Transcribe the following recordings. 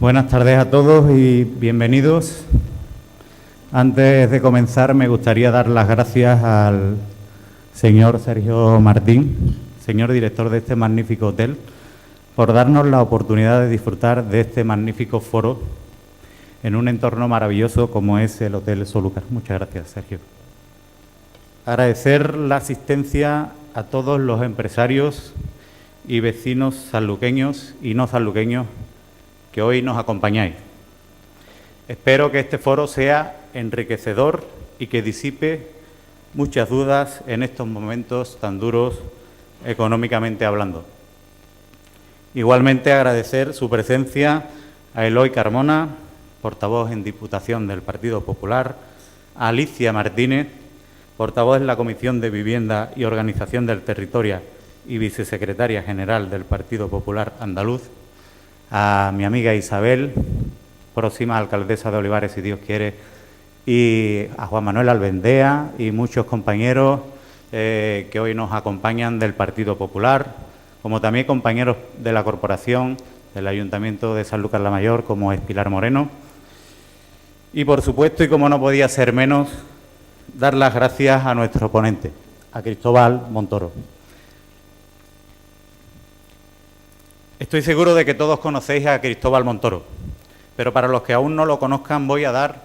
Buenas tardes a todos y bienvenidos. Antes de comenzar, me gustaría dar las gracias al señor Sergio Martín, señor director de este magnífico hotel, por darnos la oportunidad de disfrutar de este magnífico foro en un entorno maravilloso como es el Hotel Solúcar. Muchas gracias, Sergio. Agradecer la asistencia a todos los empresarios y vecinos sanluqueños y no sanluqueños que hoy nos acompañáis. Espero que este foro sea enriquecedor y que disipe muchas dudas en estos momentos tan duros económicamente hablando. Igualmente agradecer su presencia a Eloy Carmona, portavoz en Diputación del Partido Popular, a Alicia Martínez, portavoz en la Comisión de Vivienda y Organización del Territorio y vicesecretaria general del Partido Popular Andaluz, a mi amiga Isabel, próxima alcaldesa de Olivares, si Dios quiere, y a Juan Manuel Albendea y muchos compañeros que hoy nos acompañan del Partido Popular, como también compañeros de la Corporación, del Ayuntamiento de Sanlúcar la Mayor, como es Pilar Moreno. Y, por supuesto, y como no podía ser menos, dar las gracias a nuestro ponente, a Cristóbal Montoro. Estoy seguro de que todos conocéis a Cristóbal Montoro, pero para los que aún no lo conozcan voy a dar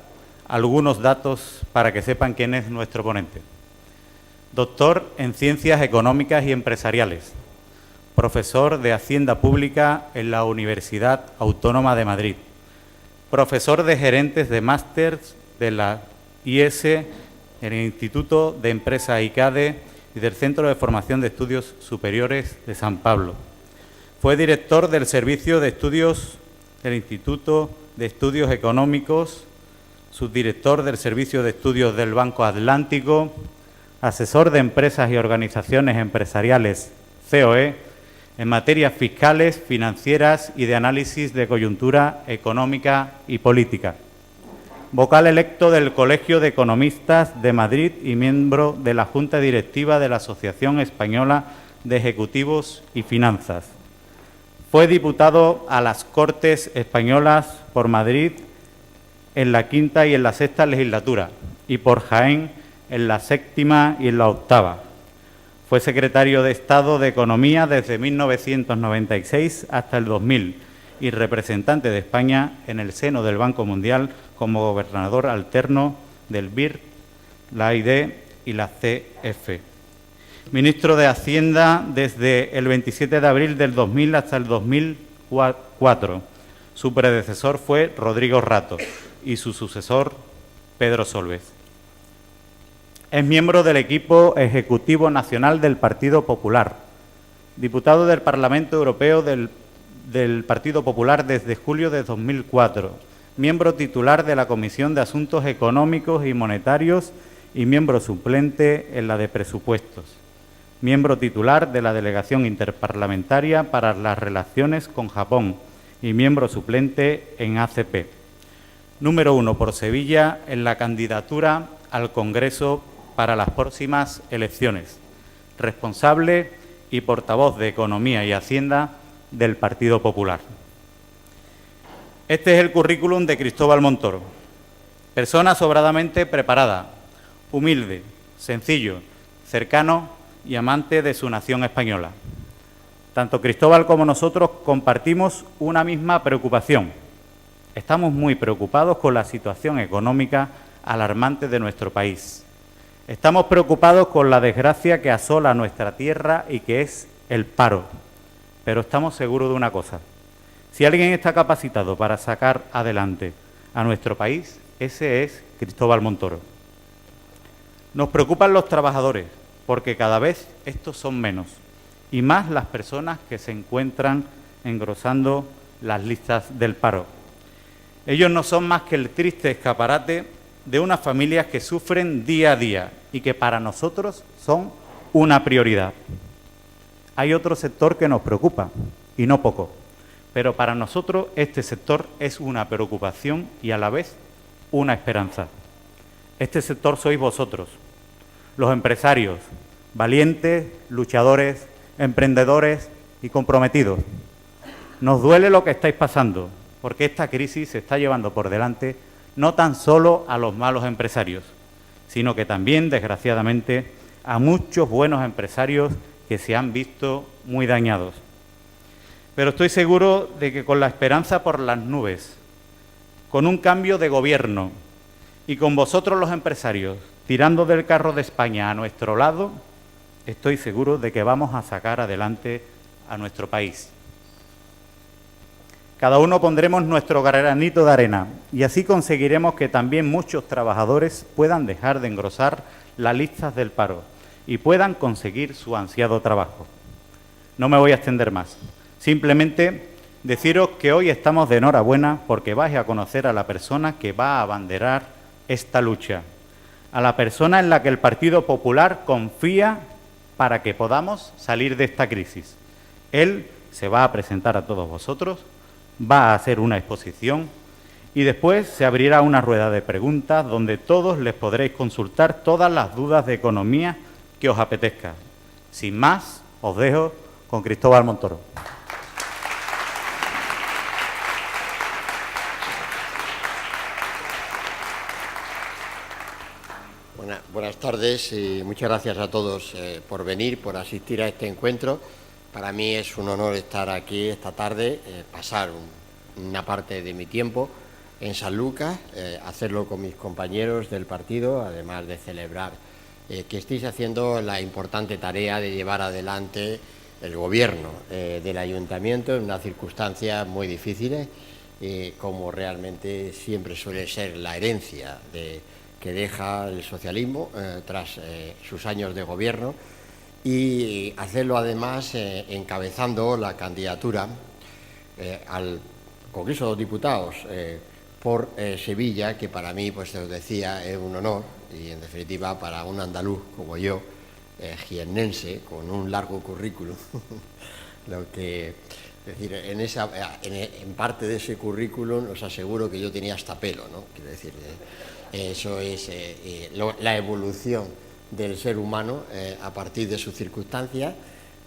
algunos datos para que sepan quién es nuestro ponente. Doctor en Ciencias Económicas y Empresariales, profesor de Hacienda Pública en la Universidad Autónoma de Madrid, profesor de gerentes de másters de la IES, en el Instituto de Empresa ICADE y del Centro de Formación de Estudios Superiores de San Pablo. Fue director del Servicio de Estudios del Instituto de Estudios Económicos, subdirector del Servicio de Estudios del Banco Atlántico, asesor de empresas y organizaciones empresariales COE, en materias fiscales, financieras y de análisis de coyuntura económica y política. Vocal electo del Colegio de Economistas de Madrid y miembro de la Junta Directiva de la Asociación Española de Ejecutivos y Finanzas. Fue diputado a las Cortes Españolas por Madrid en la quinta y en la sexta legislatura y por Jaén en la séptima y en la octava. Fue secretario de Estado de Economía desde 1996 hasta el 2000 y representante de España en el seno del Banco Mundial como gobernador alterno del BIR, la AID y la CF. Ministro de Hacienda desde el 27 de abril del 2000 hasta el 2004. Su predecesor fue Rodrigo Rato y su sucesor Pedro Solbes. Es miembro del equipo ejecutivo nacional del Partido Popular, diputado del Parlamento Europeo del Partido Popular desde julio de 2004, miembro titular de la Comisión de Asuntos Económicos y Monetarios y miembro suplente en la de Presupuestos. Miembro titular de la Delegación Interparlamentaria para las Relaciones con Japón y miembro suplente en ACP. Número 1 por Sevilla en la candidatura al Congreso para las próximas elecciones. Responsable y portavoz de Economía y Hacienda del Partido Popular. Este es el currículum de Cristóbal Montoro. Persona sobradamente preparada, humilde, sencillo, cercano y amante de su nación española. Tanto Cristóbal como nosotros compartimos una misma preocupación. Estamos muy preocupados con la situación económica alarmante de nuestro país. Estamos preocupados con la desgracia que asola nuestra tierra y que es el paro. Pero estamos seguros de una cosa. Si alguien está capacitado para sacar adelante a nuestro país, ese es Cristóbal Montoro. Nos preocupan los trabajadores, porque cada vez estos son menos, y más las personas que se encuentran engrosando las listas del paro. Ellos no son más que el triste escaparate de unas familias que sufren día a día y que para nosotros son una prioridad. Hay otro sector que nos preocupa, y no poco, pero para nosotros este sector es una preocupación y a la vez una esperanza. Este sector sois vosotros, los empresarios, valientes, luchadores, emprendedores y comprometidos. Nos duele lo que estáis pasando, porque esta crisis se está llevando por delante no tan solo a los malos empresarios, sino que también, desgraciadamente, a muchos buenos empresarios que se han visto muy dañados. Pero estoy seguro de que con la esperanza por las nubes, con un cambio de gobierno y con vosotros los empresarios tirando del carro de España a nuestro lado, estoy seguro de que vamos a sacar adelante a nuestro país. Cada uno pondremos nuestro granito de arena y así conseguiremos que también muchos trabajadores puedan dejar de engrosar las listas del paro y puedan conseguir su ansiado trabajo. No me voy a extender más. Simplemente deciros que hoy estamos de enhorabuena porque vais a conocer a la persona que va a abanderar esta lucha, a la persona en la que el Partido Popular confía para que podamos salir de esta crisis. Él se va a presentar a todos vosotros, va a hacer una exposición y después se abrirá una rueda de preguntas donde todos les podréis consultar todas las dudas de economía que os apetezca. Sin más, os dejo con Cristóbal Montoro. Buenas tardes y muchas gracias a todos por venir, por asistir a este encuentro. Para mí es un honor estar aquí esta tarde, pasar una parte de mi tiempo en Sanlúcar, hacerlo con mis compañeros del partido, además de celebrar que estéis haciendo la importante tarea de llevar adelante el gobierno del ayuntamiento en unas circunstancias muy difíciles, como realmente siempre suele ser la herencia que deja el socialismo tras sus años de gobierno, y hacerlo además encabezando la candidatura al Congreso de los Diputados por Sevilla, que para mí, pues os decía, es un honor y en definitiva para un andaluz como yo, jiennense, con un largo currículum, lo que, es decir, en parte de ese currículum os aseguro que yo tenía hasta pelo, ¿no? Quiero decir, eso es la evolución del ser humano a partir de sus circunstancias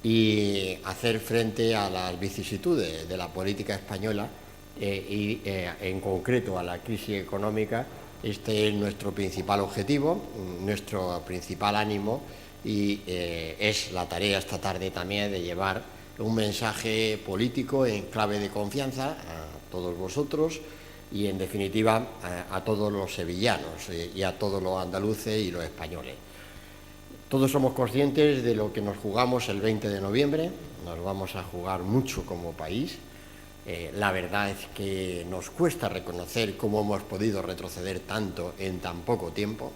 y hacer frente a las vicisitudes de la política española y en concreto a la crisis económica. Este es nuestro principal objetivo, nuestro principal ánimo y es la tarea esta tarde también de llevar un mensaje político en clave de confianza a todos vosotros y, en definitiva, a todos los sevillanos y a todos los andaluces y los españoles. Todos somos conscientes de lo que nos jugamos el 20 de noviembre, nos vamos a jugar mucho como país. La verdad es que nos cuesta reconocer cómo hemos podido retroceder tanto en tan poco tiempo.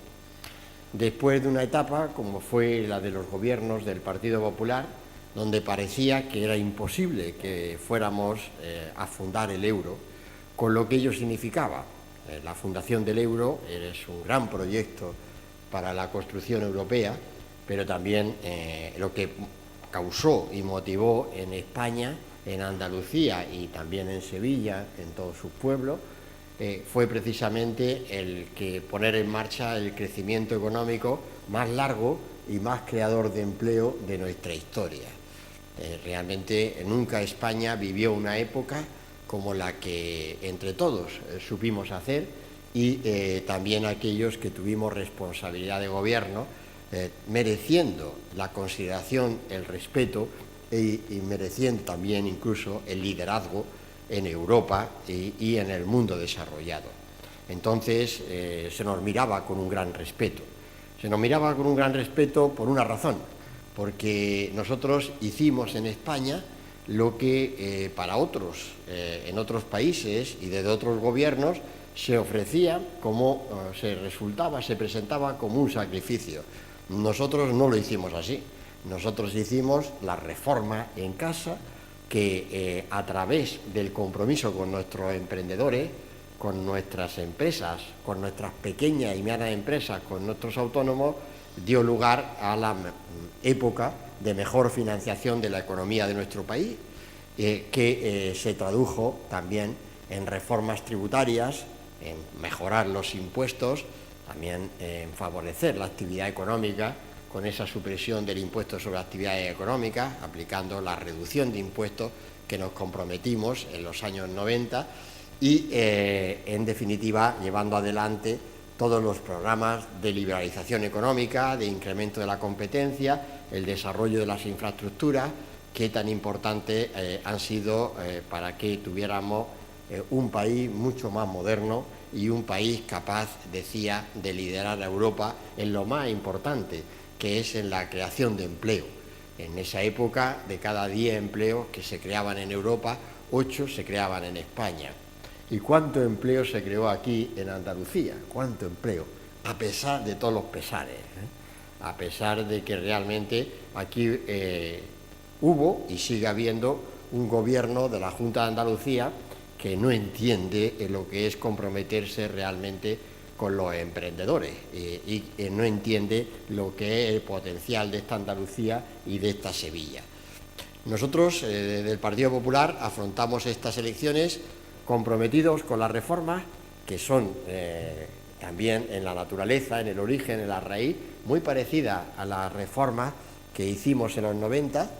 Después de una etapa como fue la de los gobiernos del Partido Popular, donde parecía que era imposible que fuéramos a fundar el euro, con lo que ello significaba. La fundación del euro es un gran proyecto para la construcción europea, pero también lo que causó y motivó en España, en Andalucía y también en Sevilla, en todos sus pueblos, fue precisamente el que poner en marcha el crecimiento económico más largo y más creador de empleo de nuestra historia. Realmente nunca España vivió una época como la que entre todos supimos hacer y también aquellos que tuvimos responsabilidad de gobierno, mereciendo la consideración, el respeto y mereciendo también incluso el liderazgo en Europa y en el mundo desarrollado. Entonces se nos miraba con un gran respeto. Se nos miraba con un gran respeto por una razón, porque nosotros hicimos en España lo que para otros, en otros países y desde otros gobiernos, se ofrecía como se presentaba como un sacrificio. Nosotros no lo hicimos así. Nosotros hicimos la reforma en casa que a través del compromiso con nuestros emprendedores, con nuestras empresas, con nuestras pequeñas y medianas empresas, con nuestros autónomos, dio lugar a la época de mejor financiación de la economía de nuestro país, que se tradujo también en reformas tributarias, en mejorar los impuestos, también en favorecer la actividad económica con esa supresión del impuesto sobre actividades económicas, aplicando la reducción de impuestos que nos comprometimos en los años 90 y, en definitiva, llevando adelante todos los programas de liberalización económica, de incremento de la competencia, el desarrollo de las infraestructuras, que tan importantes han sido para que tuviéramos un país mucho más moderno y un país capaz, decía, de liderar a Europa en lo más importante, que es en la creación de empleo. En esa época, de cada 10 empleos que se creaban en Europa, 8 se creaban en España. ¿Y cuánto empleo se creó aquí en Andalucía? ¿Cuánto empleo? A pesar de todos los pesares, a pesar de que realmente aquí hubo y sigue habiendo un gobierno de la Junta de Andalucía que no entiende lo que es comprometerse realmente con los emprendedores y no entiende lo que es el potencial de esta Andalucía y de esta Sevilla. Nosotros, desde el Partido Popular, afrontamos estas elecciones comprometidos con las reformas que son también en la naturaleza, en el origen, en la raíz, muy parecidas a las reformas que hicimos en los 90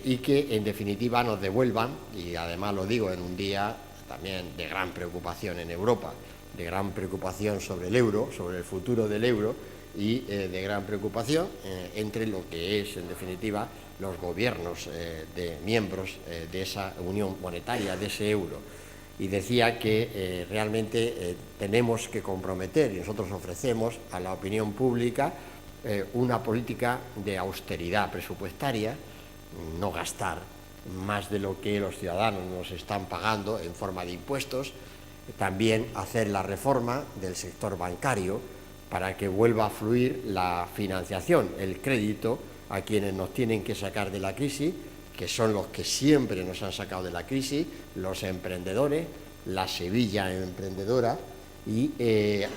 y que en definitiva nos devuelvan, y además lo digo en un día también de gran preocupación en Europa, de gran preocupación sobre el euro, sobre el futuro del euro y de gran preocupación entre lo que es en definitiva los gobiernos de miembros de esa unión monetaria, de ese euro. Y decía que realmente tenemos que comprometer, y nosotros ofrecemos a la opinión pública una política de austeridad presupuestaria, no gastar más de lo que los ciudadanos nos están pagando en forma de impuestos, también hacer la reforma del sector bancario para que vuelva a fluir la financiación, el crédito a quienes nos tienen que sacar de la crisis, que son los que siempre nos han sacado de la crisis, los emprendedores, la Sevilla emprendedora, y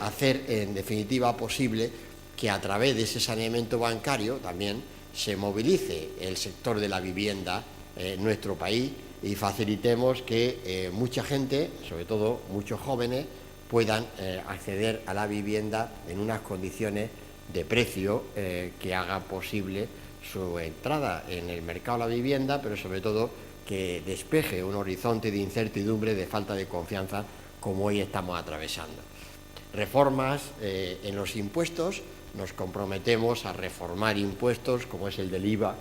hacer en definitiva posible que a través de ese saneamiento bancario también se movilice el sector de la vivienda en nuestro país y facilitemos que mucha gente, sobre todo muchos jóvenes, puedan acceder a la vivienda en unas condiciones de precio que hagan posible su entrada en el mercado de la vivienda, pero sobre todo que despeje un horizonte de incertidumbre, de falta de confianza, como hoy estamos atravesando. Reformas en los impuestos, nos comprometemos a reformar impuestos, como es el del IVA,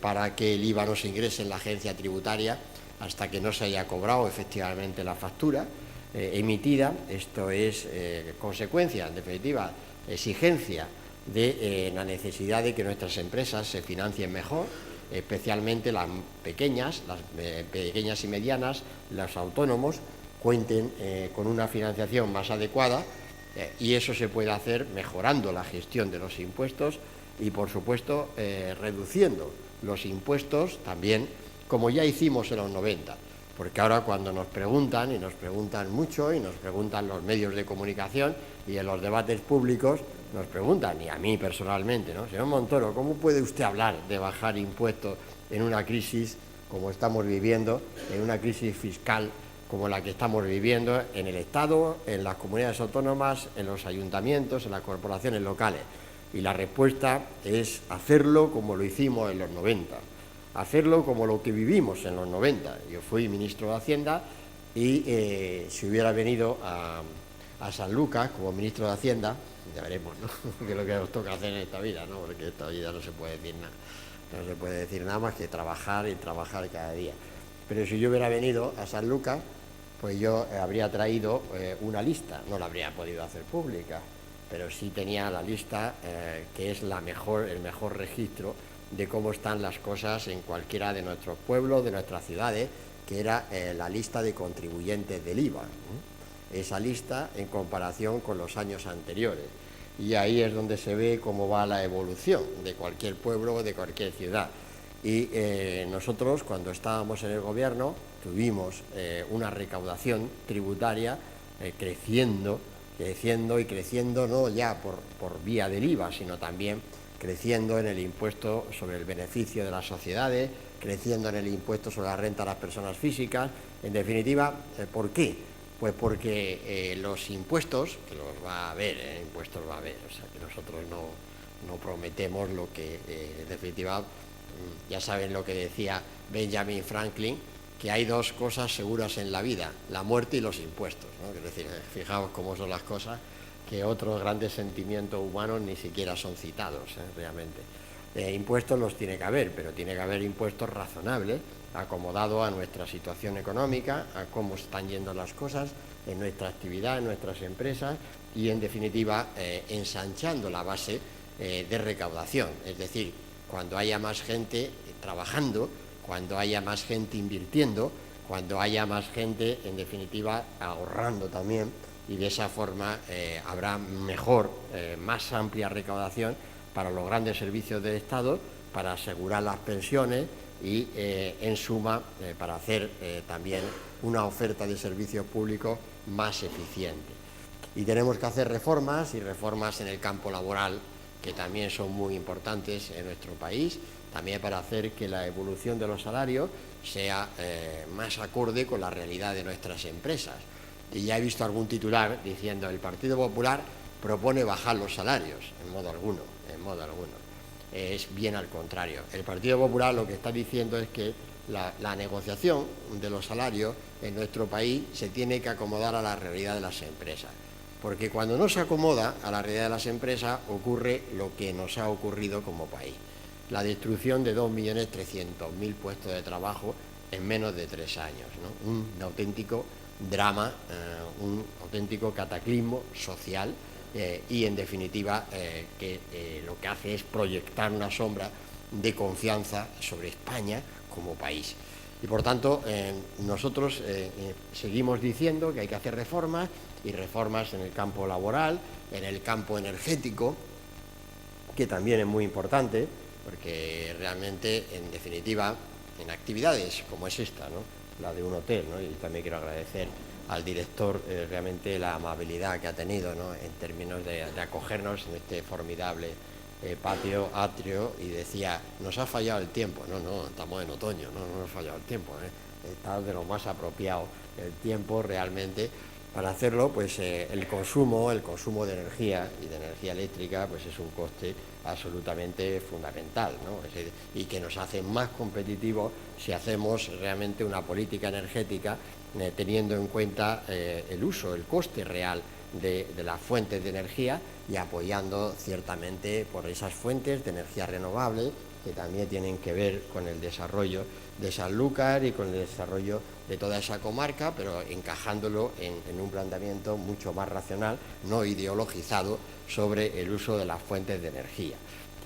para que el IVA no se ingrese en la agencia tributaria hasta que no se haya cobrado efectivamente la factura emitida. Esto es consecuencia, en definitiva, exigencia de la necesidad de que nuestras empresas se financien mejor, especialmente las pequeñas y medianas, los autónomos, cuenten con una financiación más adecuada y eso se puede hacer mejorando la gestión de los impuestos y, por supuesto, reduciendo los impuestos también, como ya hicimos en los 90. Porque ahora cuando nos preguntan, y nos preguntan mucho, y nos preguntan los medios de comunicación y en los debates públicos, nos preguntan, y a mí personalmente, ¿no? Señor Montoro, ¿cómo puede usted hablar de bajar impuestos en una crisis como estamos viviendo, en una crisis fiscal como la que estamos viviendo en el Estado, en las comunidades autónomas, en los ayuntamientos, en las corporaciones locales? Y la respuesta es hacerlo como lo hicimos en los 90. Hacerlo como lo que vivimos en los 90. Yo fui ministro de Hacienda y si hubiera venido a San Lucas como ministro de Hacienda, ya veremos, ¿no? Que es lo que nos toca hacer en esta vida, ¿no? Porque en esta vida no se puede decir nada. No se puede decir nada más que trabajar y trabajar cada día. Pero si yo hubiera venido a San Lucas, pues yo habría traído una lista, no la habría podido hacer pública, pero sí tenía la lista que es el mejor registro de cómo están las cosas en cualquiera de nuestros pueblos, de nuestras ciudades, que era la lista de contribuyentes del IVA. Esa lista en comparación con los años anteriores. Y ahí es donde se ve cómo va la evolución de cualquier pueblo o de cualquier ciudad. Y nosotros, cuando estábamos en el gobierno, tuvimos una recaudación tributaria creciendo y creciendo, no ya por vía del IVA, sino también creciendo en el impuesto sobre el beneficio de las sociedades, creciendo en el impuesto sobre la renta a las personas físicas. En definitiva, ¿por qué? Pues porque los impuestos, que los va a haber, impuestos va a haber, o sea que nosotros no prometemos lo que en definitiva, ya saben lo que decía Benjamin Franklin, que hay dos cosas seguras en la vida, la muerte y los impuestos, ¿no? Es decir, fijaos cómo son las cosas, que otros grandes sentimientos humanos ni siquiera son citados, realmente. Impuestos los tiene que haber, pero tiene que haber impuestos razonables, acomodados a nuestra situación económica, a cómo están yendo las cosas en nuestra actividad, en nuestras empresas y, en definitiva, ensanchando la base de recaudación. Es decir, cuando haya más gente trabajando, cuando haya más gente invirtiendo, cuando haya más gente, en definitiva, ahorrando también, y de esa forma habrá mejor, más amplia recaudación para los grandes servicios del Estado, para asegurar las pensiones y, en suma, para hacer también una oferta de servicios públicos más eficiente. Y tenemos que hacer reformas, y reformas en el campo laboral, que también son muy importantes en nuestro país, también para hacer que la evolución de los salarios sea más acorde con la realidad de nuestras empresas. Y ya he visto algún titular diciendo: el Partido Popular propone bajar los salarios. En modo alguno, en modo alguno. Es bien al contrario. El Partido Popular lo que está diciendo es que la negociación de los salarios en nuestro país se tiene que acomodar a la realidad de las empresas. Porque cuando no se acomoda a la realidad de las empresas ocurre lo que nos ha ocurrido como país: la destrucción de 2.300.000 puestos de trabajo en menos de 3 años, ¿no? Un auténtico drama, un auténtico cataclismo social y, en definitiva, que lo que hace es proyectar una sombra de confianza sobre España como país. Y, por tanto, nosotros seguimos diciendo que hay que hacer reformas, y reformas en el campo laboral, en el campo energético, que también es muy importante, porque realmente, en definitiva, en actividades como es esta, ¿no?, la de un hotel, ¿no?, y también quiero agradecer al director realmente la amabilidad que ha tenido, ¿no?, en términos de acogernos en este formidable patio, atrio, y decía: nos ha fallado el tiempo. No, estamos en otoño, no nos ha fallado el tiempo, está de lo más apropiado el tiempo realmente para hacerlo. Pues el consumo de energía y de energía eléctrica pues es un coste absolutamente fundamental, ¿no? Y que nos hace más competitivos si hacemos realmente una política energética teniendo en cuenta el uso, el coste real de las fuentes de energía, y apoyando ciertamente por esas fuentes de energía renovable que también tienen que ver con el desarrollo de Sanlúcar y con el desarrollo de toda esa comarca, pero encajándolo en un planteamiento mucho más racional, no ideologizado, sobre el uso de las fuentes de energía.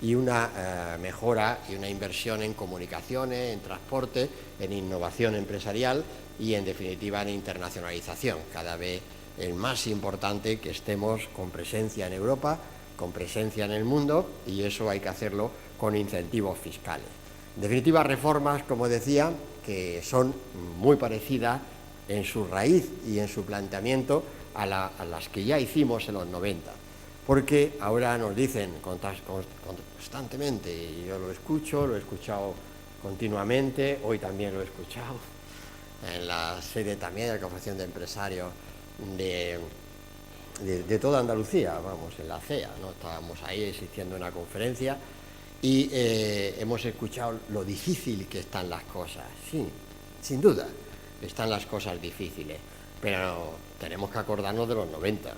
Y una mejora y una inversión en comunicaciones, en transporte, en innovación empresarial y, en definitiva, en internacionalización. Cada vez es más importante que estemos con presencia en Europa, con presencia en el mundo, y eso hay que hacerlo con incentivos fiscales. En definitiva, reformas, como decía, que son muy parecidas en su raíz y en su planteamiento a las que ya hicimos en los 90. Porque ahora nos dicen constantemente, y yo lo he escuchado continuamente, hoy también lo he escuchado en la sede también de la Confederación de Empresarios de toda Andalucía, vamos, en la CEA, ¿no? Estábamos ahí asistiendo a una conferencia y hemos escuchado lo difícil que están las cosas. Sí, sin duda, están las cosas difíciles, pero tenemos que acordarnos de los 90.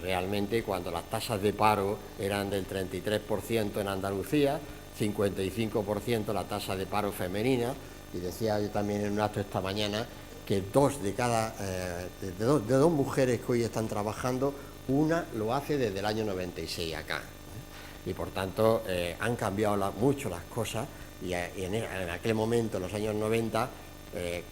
Realmente, cuando las tasas de paro eran del 33% en Andalucía, 55% la tasa de paro femenina, y decía yo también en un acto esta mañana que de dos mujeres que hoy están trabajando, una lo hace desde el año 96 acá. Y, por tanto, han cambiado mucho las cosas, y en aquel momento, en los años 90,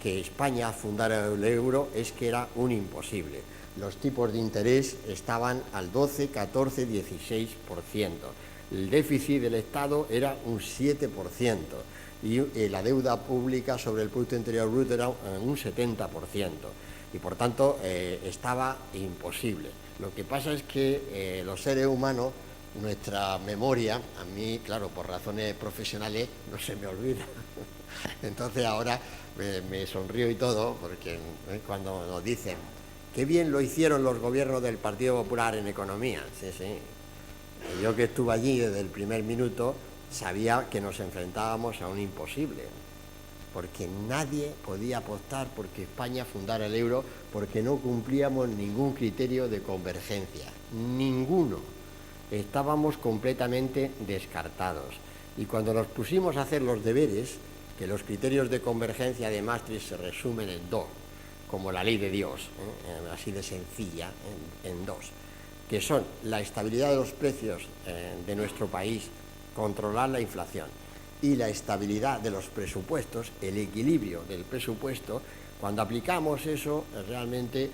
que España fundara el euro es que era un imposible. Los tipos de interés estaban al 12, 14, 16%. El déficit del Estado era un 7%. Y la deuda pública sobre el Producto Interior Bruto era un 70%. Y, por tanto, estaba imposible. Lo que pasa es que los seres humanos, nuestra memoria, a mí, claro, por razones profesionales, no se me olvida. Entonces ahora me sonrío y todo, porque cuando nos dicen qué bien lo hicieron los gobiernos del Partido Popular en economía. Sí. Yo, que estuve allí desde el primer minuto, sabía que nos enfrentábamos a un imposible. porque nadie podía apostar porque España fundara el euro, porque no cumplíamos ningún criterio de convergencia, ninguno. Estábamos completamente descartados. Y cuando nos pusimos a hacer los deberes, que los criterios de convergencia de Maastricht se resumen en dos, como la ley de Dios, así de sencilla, en dos, que son la estabilidad de los precios de nuestro país, controlar la inflación, y la estabilidad de los presupuestos, el equilibrio del presupuesto. Cuando aplicamos eso, realmente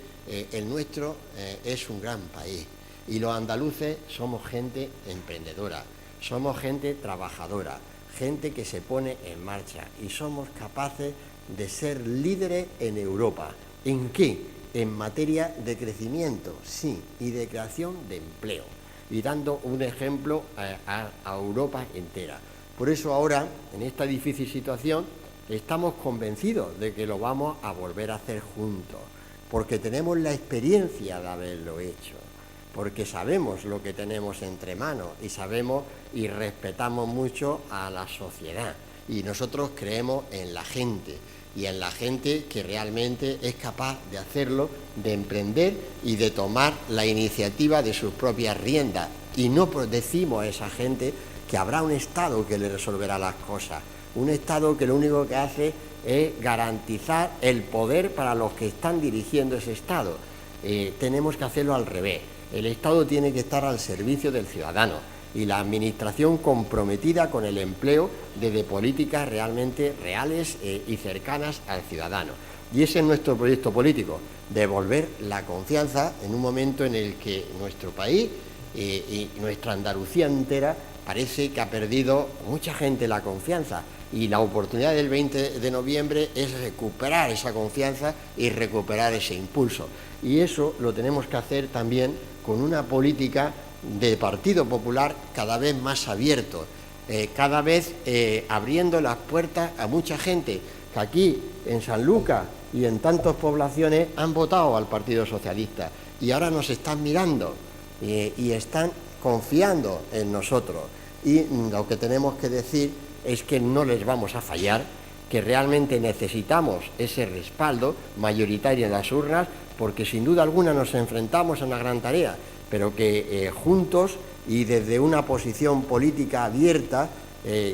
el nuestro es un gran país. Y los andaluces somos gente emprendedora, somos gente trabajadora, gente que se pone en marcha y somos capaces de ser líderes en Europa. ¿En qué? En materia de crecimiento, sí, y de creación de empleo. Y dando un ejemplo a Europa entera. Por eso ahora, en esta difícil situación, estamos convencidos de que lo vamos a volver a hacer juntos, porque tenemos la experiencia de haberlo hecho, porque sabemos lo que tenemos entre manos y sabemos y respetamos mucho a la sociedad. Y nosotros creemos en la gente, y en la gente que realmente es capaz de hacerlo, de emprender y de tomar la iniciativa de sus propias riendas. Y no decimos a esa gente que habrá un Estado que le resolverá las cosas, un Estado que lo único que hace es garantizar el poder para los que están dirigiendo ese Estado. Tenemos que hacerlo al revés. El Estado tiene que estar al servicio del ciudadano y la Administración comprometida con el empleo desde políticas realmente reales y cercanas al ciudadano. Y ese es nuestro proyecto político, devolver la confianza en un momento en el que nuestro país y nuestra Andalucía entera parece que ha perdido mucha gente la confianza, y la oportunidad del 20 de noviembre es recuperar esa confianza y recuperar ese impulso. Y eso lo tenemos que hacer también con una política de Partido Popular cada vez más abierto, cada vez abriendo las puertas a mucha gente que aquí en Sanlúcar y en tantas poblaciones han votado al Partido Socialista y ahora nos están mirando y están confiando en nosotros. Y lo que tenemos que decir es que no les vamos a fallar, que realmente necesitamos ese respaldo mayoritario en las urnas, porque sin duda alguna nos enfrentamos a una gran tarea, pero que juntos y desde una posición política abierta,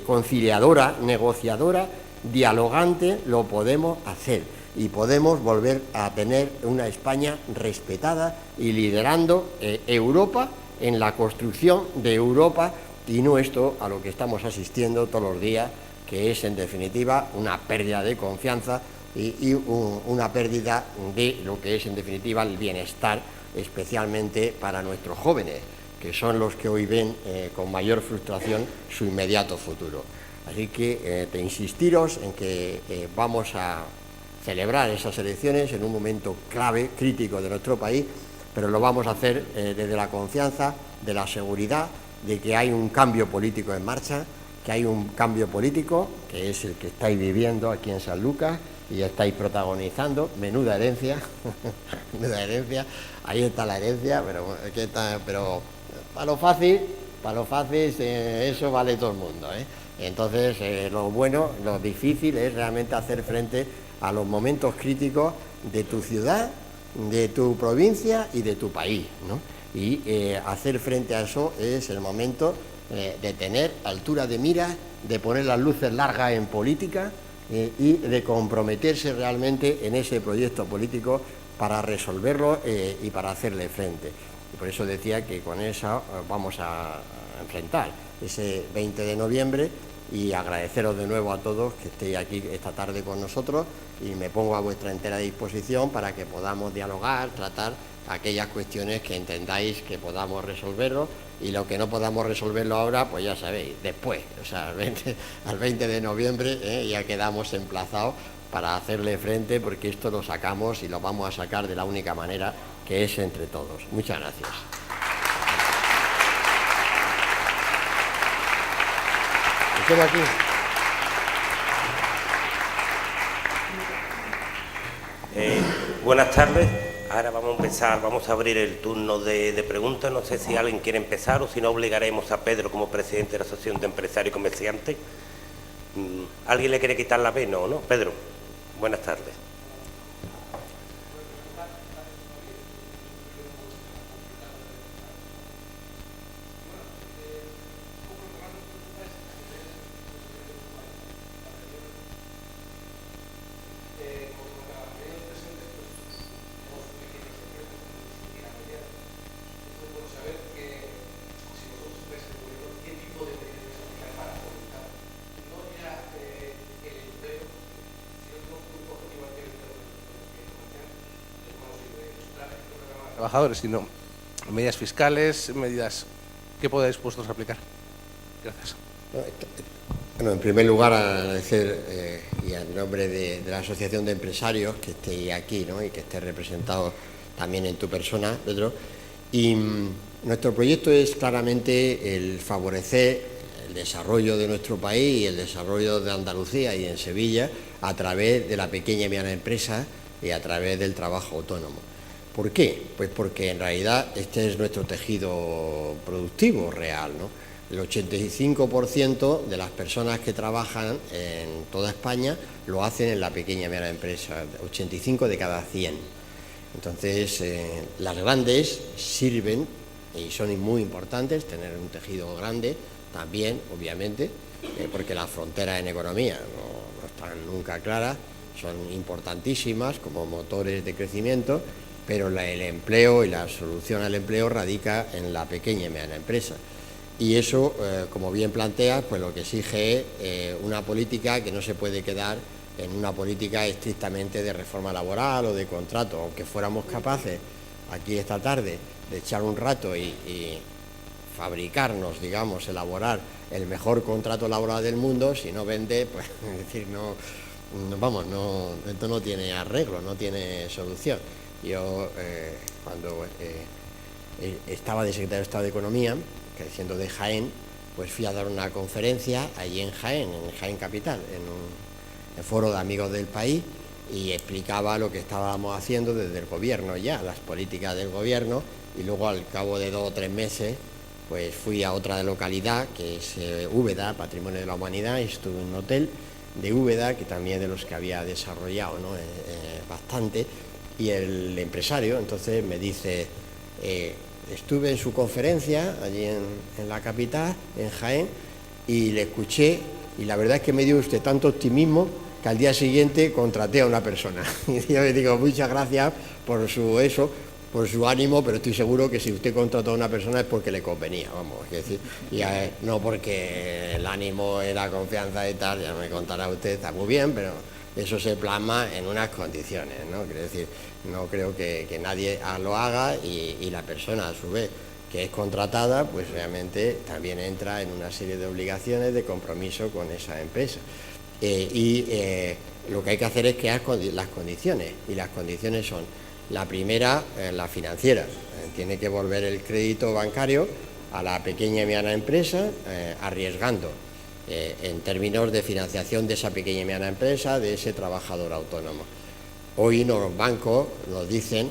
conciliadora, negociadora, dialogante, lo podemos hacer y podemos volver a tener una España respetada y liderando Europa en la construcción de Europa, y no esto a lo que estamos asistiendo todos los días, que es en definitiva una pérdida de confianza y una pérdida de lo que es en definitiva el bienestar, especialmente para nuestros jóvenes, que son los que hoy ven con mayor frustración su inmediato futuro. Así que te insistiros en que vamos a celebrar esas elecciones en un momento clave, crítico de nuestro país, pero lo vamos a hacer desde la confianza, de la seguridad, de que hay un cambio político en marcha, que hay un cambio político, que es el que estáis viviendo aquí en Sanlúcar y estáis protagonizando. Menuda herencia, menuda herencia, ahí está la herencia, pero para lo fácil eso vale todo el mundo, Entonces, lo bueno, lo difícil es realmente hacer frente a los momentos críticos de tu ciudad, de tu provincia y de tu país, ¿no? Y hacer frente a eso es el momento de tener altura de mira, de poner las luces largas en política y de comprometerse realmente en ese proyecto político para resolverlo y para hacerle frente. Y por eso decía que con eso vamos a enfrentar ese 20 de noviembre y agradeceros de nuevo a todos que estéis aquí esta tarde con nosotros, y me pongo a vuestra entera disposición para que podamos dialogar, tratar aquellas cuestiones que entendáis que podamos resolverlo, y lo que no podamos resolverlo ahora, pues ya sabéis, después, o sea, al 20 de noviembre ya quedamos emplazados para hacerle frente, porque esto lo sacamos y lo vamos a sacar de la única manera, que es entre todos. Muchas gracias. Me quedo aquí. Buenas tardes. Ahora vamos a abrir el turno de preguntas. No sé si alguien quiere empezar o si no obligaremos a Pedro como presidente de la Asociación de Empresarios y Comerciantes. ¿Alguien le quiere quitar la B? No, ¿no? Pedro, buenas tardes. Trabajadores, sino medidas fiscales, medidas que podáis vosotros aplicar. Gracias. Bueno, en primer lugar, agradecer y en nombre de la Asociación de Empresarios que esté aquí, ¿no? Y que esté representado también en tu persona, Pedro. Y nuestro proyecto es claramente el favorecer el desarrollo de nuestro país y el desarrollo de Andalucía y en Sevilla a través de la pequeña y mediana empresa y a través del trabajo autónomo. ¿Por qué? Pues porque en realidad este es nuestro tejido productivo real, ¿no? El 85% de las personas que trabajan en toda España lo hacen en la pequeña y mediana empresa, 85 de cada 100. Entonces, las grandes sirven y son muy importantes, tener un tejido grande también, obviamente, porque las fronteras en economía no están nunca claras, son importantísimas como motores de crecimiento, pero el empleo y la solución al empleo radica en la pequeña y mediana empresa. Y eso, como bien planteas, pues lo que exige es una política que no se puede quedar en una política estrictamente de reforma laboral o de contrato, aunque fuéramos capaces aquí esta tarde de echar un rato y fabricarnos, digamos, elaborar el mejor contrato laboral del mundo, si no vende, pues es decir, esto no tiene arreglo, no tiene solución. Yo, cuando estaba de secretario de Estado de Economía, que siendo de Jaén, pues fui a dar una conferencia allí en Jaén Capital, en un foro de amigos del país, y explicaba lo que estábamos haciendo desde el gobierno ya, las políticas del gobierno, y luego al cabo de 2 o 3 meses, pues fui a otra localidad, que es Úbeda, Patrimonio de la Humanidad, y estuve en un hotel de Úbeda, que también de los que había desarrollado, ¿no? Bastante, y el empresario entonces me dice, estuve en su conferencia allí en la capital, en Jaén, y le escuché, y la verdad es que me dio usted tanto optimismo que al día siguiente contraté a una persona. Y yo le digo, muchas gracias por su ánimo, pero estoy seguro que si usted contrató a una persona es porque le convenía, vamos, es decir, no porque el ánimo era confianza y tal, ya me contará usted, está muy bien, pero eso se plasma en unas condiciones, ¿no? Quiero decir, no creo que nadie lo haga y la persona a su vez que es contratada, pues realmente también entra en una serie de obligaciones de compromiso con esa empresa. Lo que hay que hacer es crear las condiciones, y las condiciones son, la primera, la financiera, tiene que volver el crédito bancario a la pequeña y mediana empresa, arriesgando en términos de financiación de esa pequeña y mediana empresa, de ese trabajador autónomo. Hoy los bancos nos dicen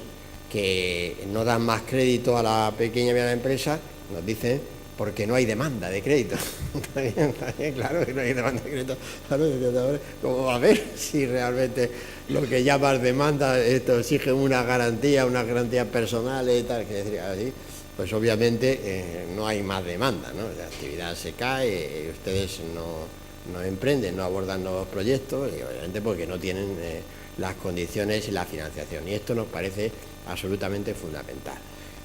que no dan más crédito a la pequeña y mediana empresa, nos dicen porque no hay demanda de crédito. Está bien, claro que no hay demanda de crédito. Claro, ¿cómo va a ver si realmente lo que llamas demanda, esto exige unas garantías personales y tal? Que decir, así, pues obviamente no hay más demanda, ¿no? La actividad se cae, ustedes no emprenden, no abordan nuevos proyectos, y obviamente porque no tienen las condiciones y la financiación. Y esto nos parece absolutamente fundamental.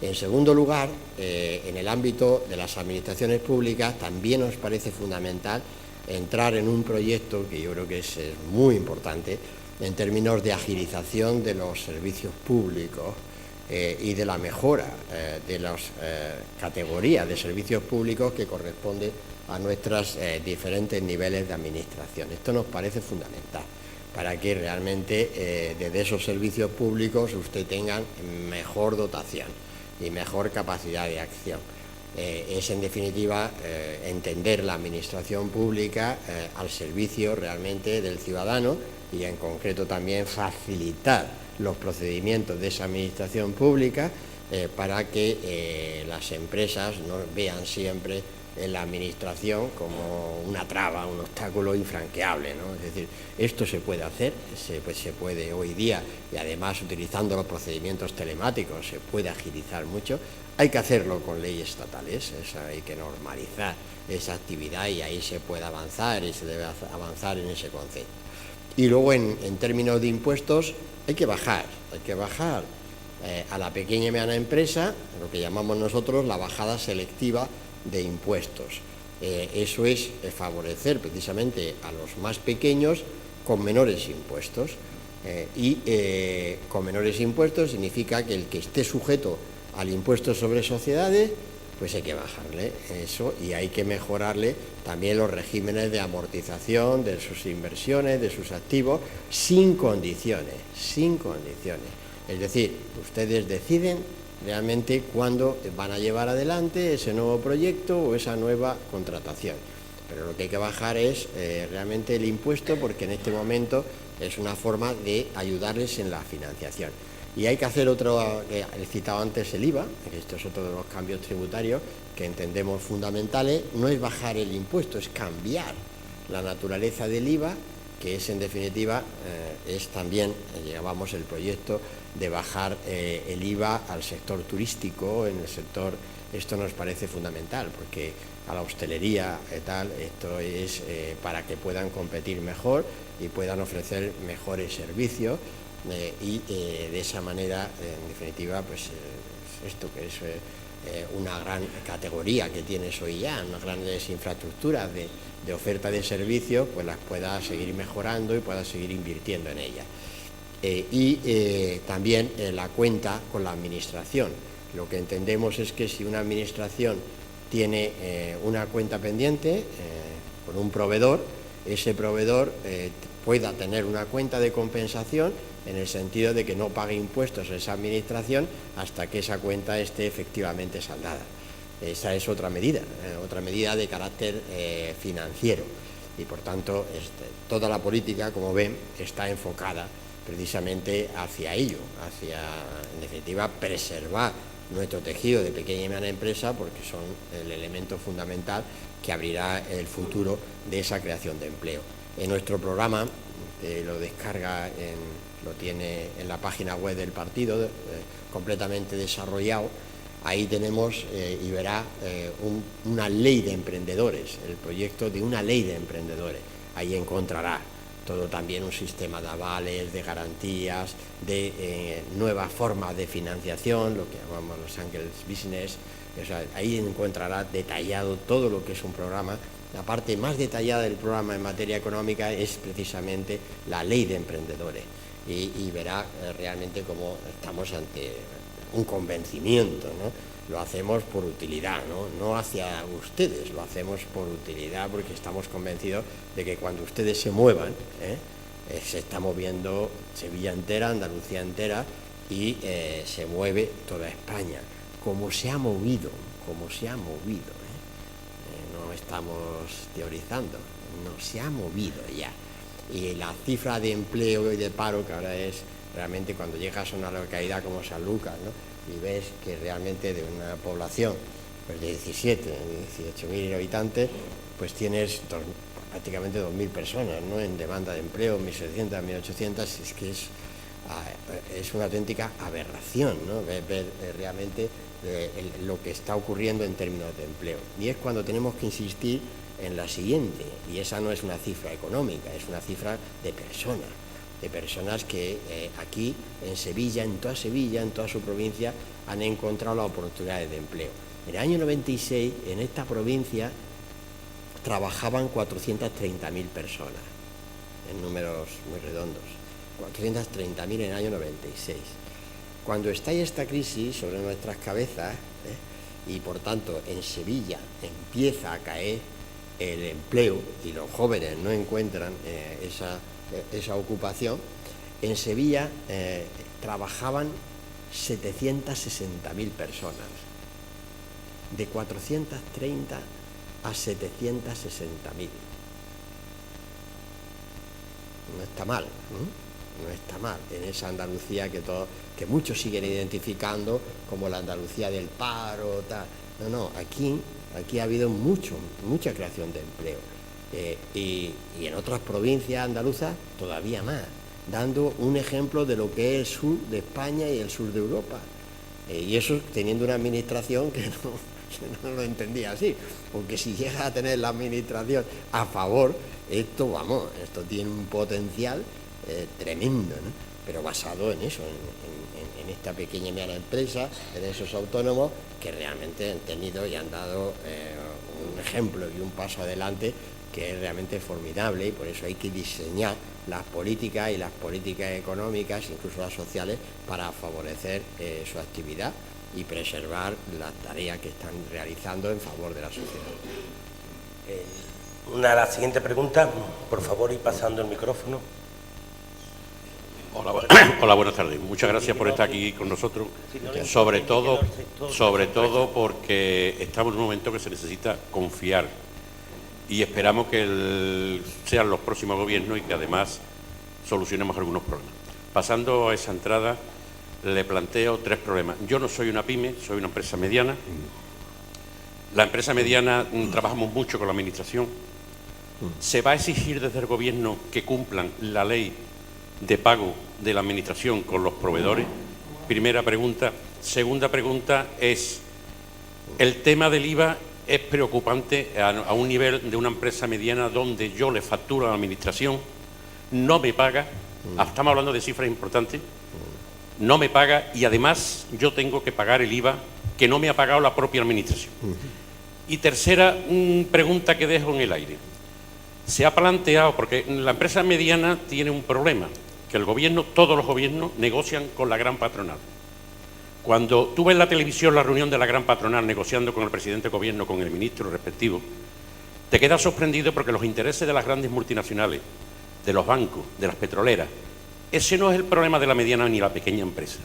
En segundo lugar, en el ámbito de las administraciones públicas también nos parece fundamental entrar en un proyecto que yo creo que es muy importante en términos de agilización de los servicios públicos y de la mejora de las categorías de servicios públicos que corresponden a nuestros diferentes niveles de administración. Esto nos parece fundamental para que realmente desde esos servicios públicos usted tenga mejor dotación y mejor capacidad de acción. Es en definitiva entender la administración pública al servicio realmente del ciudadano y en concreto también facilitar los procedimientos de esa administración pública para que las empresas no vean siempre en la administración como una traba, un obstáculo infranqueable, ¿no? Es decir, esto se puede hacer, se puede hoy día, y además utilizando los procedimientos telemáticos se puede agilizar mucho. Hay que hacerlo con leyes estatales, hay que normalizar esa actividad y ahí se puede avanzar y se debe avanzar en ese concepto. Y luego en términos de impuestos hay que bajar a la pequeña y mediana empresa, lo que llamamos nosotros la bajada selectiva de impuestos. Eso es favorecer precisamente a los más pequeños con menores impuestos. Con menores impuestos significa que el que esté sujeto al impuesto sobre sociedades, pues hay que bajarle eso y hay que mejorarle también los regímenes de amortización de sus inversiones, de sus activos, sin condiciones. Es decir, ustedes deciden realmente cuándo van a llevar adelante ese nuevo proyecto o esa nueva contratación. Pero lo que hay que bajar es realmente el impuesto, porque en este momento es una forma de ayudarles en la financiación. Y hay que hacer otro, que he citado antes, el IVA, que esto es otro de los cambios tributarios que entendemos fundamentales. No es bajar el impuesto, es cambiar la naturaleza del IVA, que es en definitiva, es también, llevamos el proyecto de bajar el IVA al sector turístico. En el sector, esto nos parece fundamental, porque a la hostelería y tal, esto es para que puedan competir mejor y puedan ofrecer mejores servicios. Y de esa manera, en definitiva, pues esto que es una gran categoría que tienes hoy ya, unas grandes infraestructuras de oferta de servicios, pues las pueda seguir mejorando y pueda seguir invirtiendo en ellas. También la cuenta con la administración. Lo que entendemos es que si una administración tiene una cuenta pendiente con un proveedor, ese proveedor pueda tener una cuenta de compensación, en el sentido de que no pague impuestos a esa administración hasta que esa cuenta esté efectivamente saldada. Esa es otra medida de carácter financiero, y por tanto toda la política, como ven, está enfocada precisamente hacia ello, hacia, en definitiva, preservar nuestro tejido de pequeña y mediana empresa, porque son el elemento fundamental que abrirá el futuro de esa creación de empleo. En nuestro programa, lo descarga lo tiene en la página web del partido, completamente desarrollado. Ahí tenemos y verá una ley de emprendedores, el proyecto de una ley de emprendedores. Ahí encontrará todo, también un sistema de avales, de garantías, de nuevas formas de financiación, lo que llamamos los Angels Business. O sea, ahí encontrará detallado todo lo que es un programa. La parte más detallada del programa en materia económica es precisamente la ley de emprendedores. Y verá realmente cómo estamos ante un convencimiento, ¿no? Lo hacemos por utilidad, no hacia ustedes, lo hacemos por utilidad, porque estamos convencidos de que cuando ustedes se muevan, se está moviendo Sevilla entera, Andalucía entera, y se mueve toda España, como se ha movido, no estamos teorizando, no, se ha movido ya. Y la cifra de empleo y de paro, que ahora es realmente cuando llegas a una localidad como San Lucas, ¿no? Y ves que realmente de una población pues de 18.000 habitantes, pues tienes prácticamente 2.000 personas, ¿no?, en demanda de empleo, 1.700, 1.800, es que es una auténtica aberración, ¿no?, ver realmente lo que está ocurriendo en términos de empleo. Y es cuando tenemos que insistir en la siguiente, y esa no es una cifra económica, es una cifra de personas que aquí en Sevilla, en toda su provincia, han encontrado las oportunidades de empleo. En el año 96, en esta provincia, trabajaban 430.000 personas, en números muy redondos, 430.000 en el año 96. Cuando estalla esta crisis sobre nuestras cabezas, y por tanto en Sevilla empieza a caer el empleo y los jóvenes no encuentran esa ocupación, en Sevilla trabajaban 760.000 personas, de 430 a 760.000. No está mal, no está mal, en esa Andalucía que muchos siguen identificando como la Andalucía del paro, tal. No, aquí Aquí ha habido mucha creación de empleo. Y en otras provincias andaluzas todavía más, dando un ejemplo de lo que es el sur de España y el sur de Europa. Y eso teniendo una administración que no lo entendía así, porque si llega a tener la administración a favor, esto tiene un potencial tremendo, ¿no? Pero basado en eso, en esta pequeña y mediana empresa, en esos autónomos que realmente han tenido y han dado un ejemplo y un paso adelante que es realmente formidable, y por eso hay que diseñar las políticas y las políticas económicas, incluso las sociales, para favorecer su actividad y preservar las tareas que están realizando en favor de la sociedad. La siguiente pregunta, por favor, y pasando el micrófono. Hola, buenas tardes. Muchas gracias por estar aquí con nosotros, sobre todo porque estamos en un momento que se necesita confiar y esperamos que sean los próximos gobiernos y que además solucionemos algunos problemas. Pasando a esa entrada, le planteo 3 problemas. Yo no soy una pyme, soy una empresa mediana. La empresa mediana trabajamos mucho con la administración. ¿Se va a exigir desde el gobierno que cumplan la ley de pago de la administración con los proveedores? Primera pregunta. Segunda pregunta es, el tema del IVA es preocupante a un nivel de una empresa mediana donde yo le facturo a la administración, no me paga, estamos hablando de cifras importantes, no me paga y además yo tengo que pagar el IVA que no me ha pagado la propia administración. Y tercera pregunta que dejo en el aire. Se ha planteado, porque la empresa mediana tiene un problema, que el gobierno, todos los gobiernos, negocian con la gran patronal. Cuando tú ves en la televisión la reunión de la gran patronal negociando con el presidente del gobierno, con el ministro respectivo, te quedas sorprendido porque los intereses de las grandes multinacionales, de los bancos, de las petroleras, ese no es el problema de la mediana ni la pequeña empresa.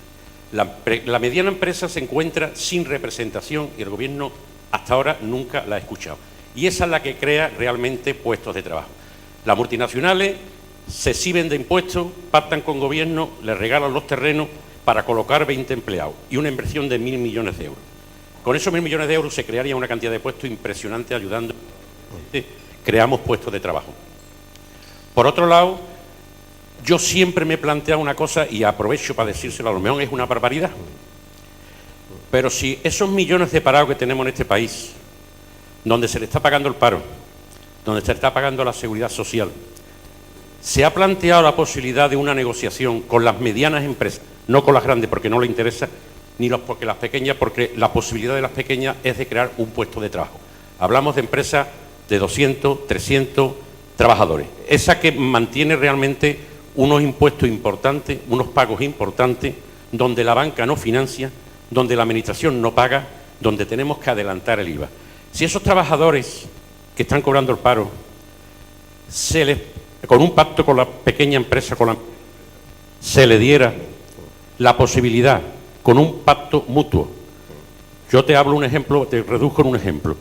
La mediana empresa se encuentra sin representación y el gobierno hasta ahora nunca la ha escuchado. Y esa es la que crea realmente puestos de trabajo. Las multinacionales se exhiben de impuestos, pactan con gobierno, les regalan los terrenos para colocar 20 empleados y una inversión de 1.000 millones de euros. Con esos 1.000 millones de euros se crearía una cantidad de puestos impresionante ayudando. Creamos puestos de trabajo. Por otro lado, yo siempre me he planteado una cosa y aprovecho para decírselo, a lo mejor es una barbaridad. Pero si esos millones de parados que tenemos en este país, donde se le está pagando el paro, donde se le está pagando la seguridad social, se ha planteado la posibilidad de una negociación con las medianas empresas, no con las grandes porque no le interesa, ni porque las pequeñas, porque la posibilidad de las pequeñas es de crear un puesto de trabajo. Hablamos de empresas de 200, 300 trabajadores. Esa que mantiene realmente unos impuestos importantes, unos pagos importantes, donde la banca no financia, donde la administración no paga, donde tenemos que adelantar el IVA. Si esos trabajadores que están cobrando el paro, con un pacto con la pequeña empresa, se le diera la posibilidad, con un pacto mutuo, yo te hablo un ejemplo, te reduzco en un ejemplo.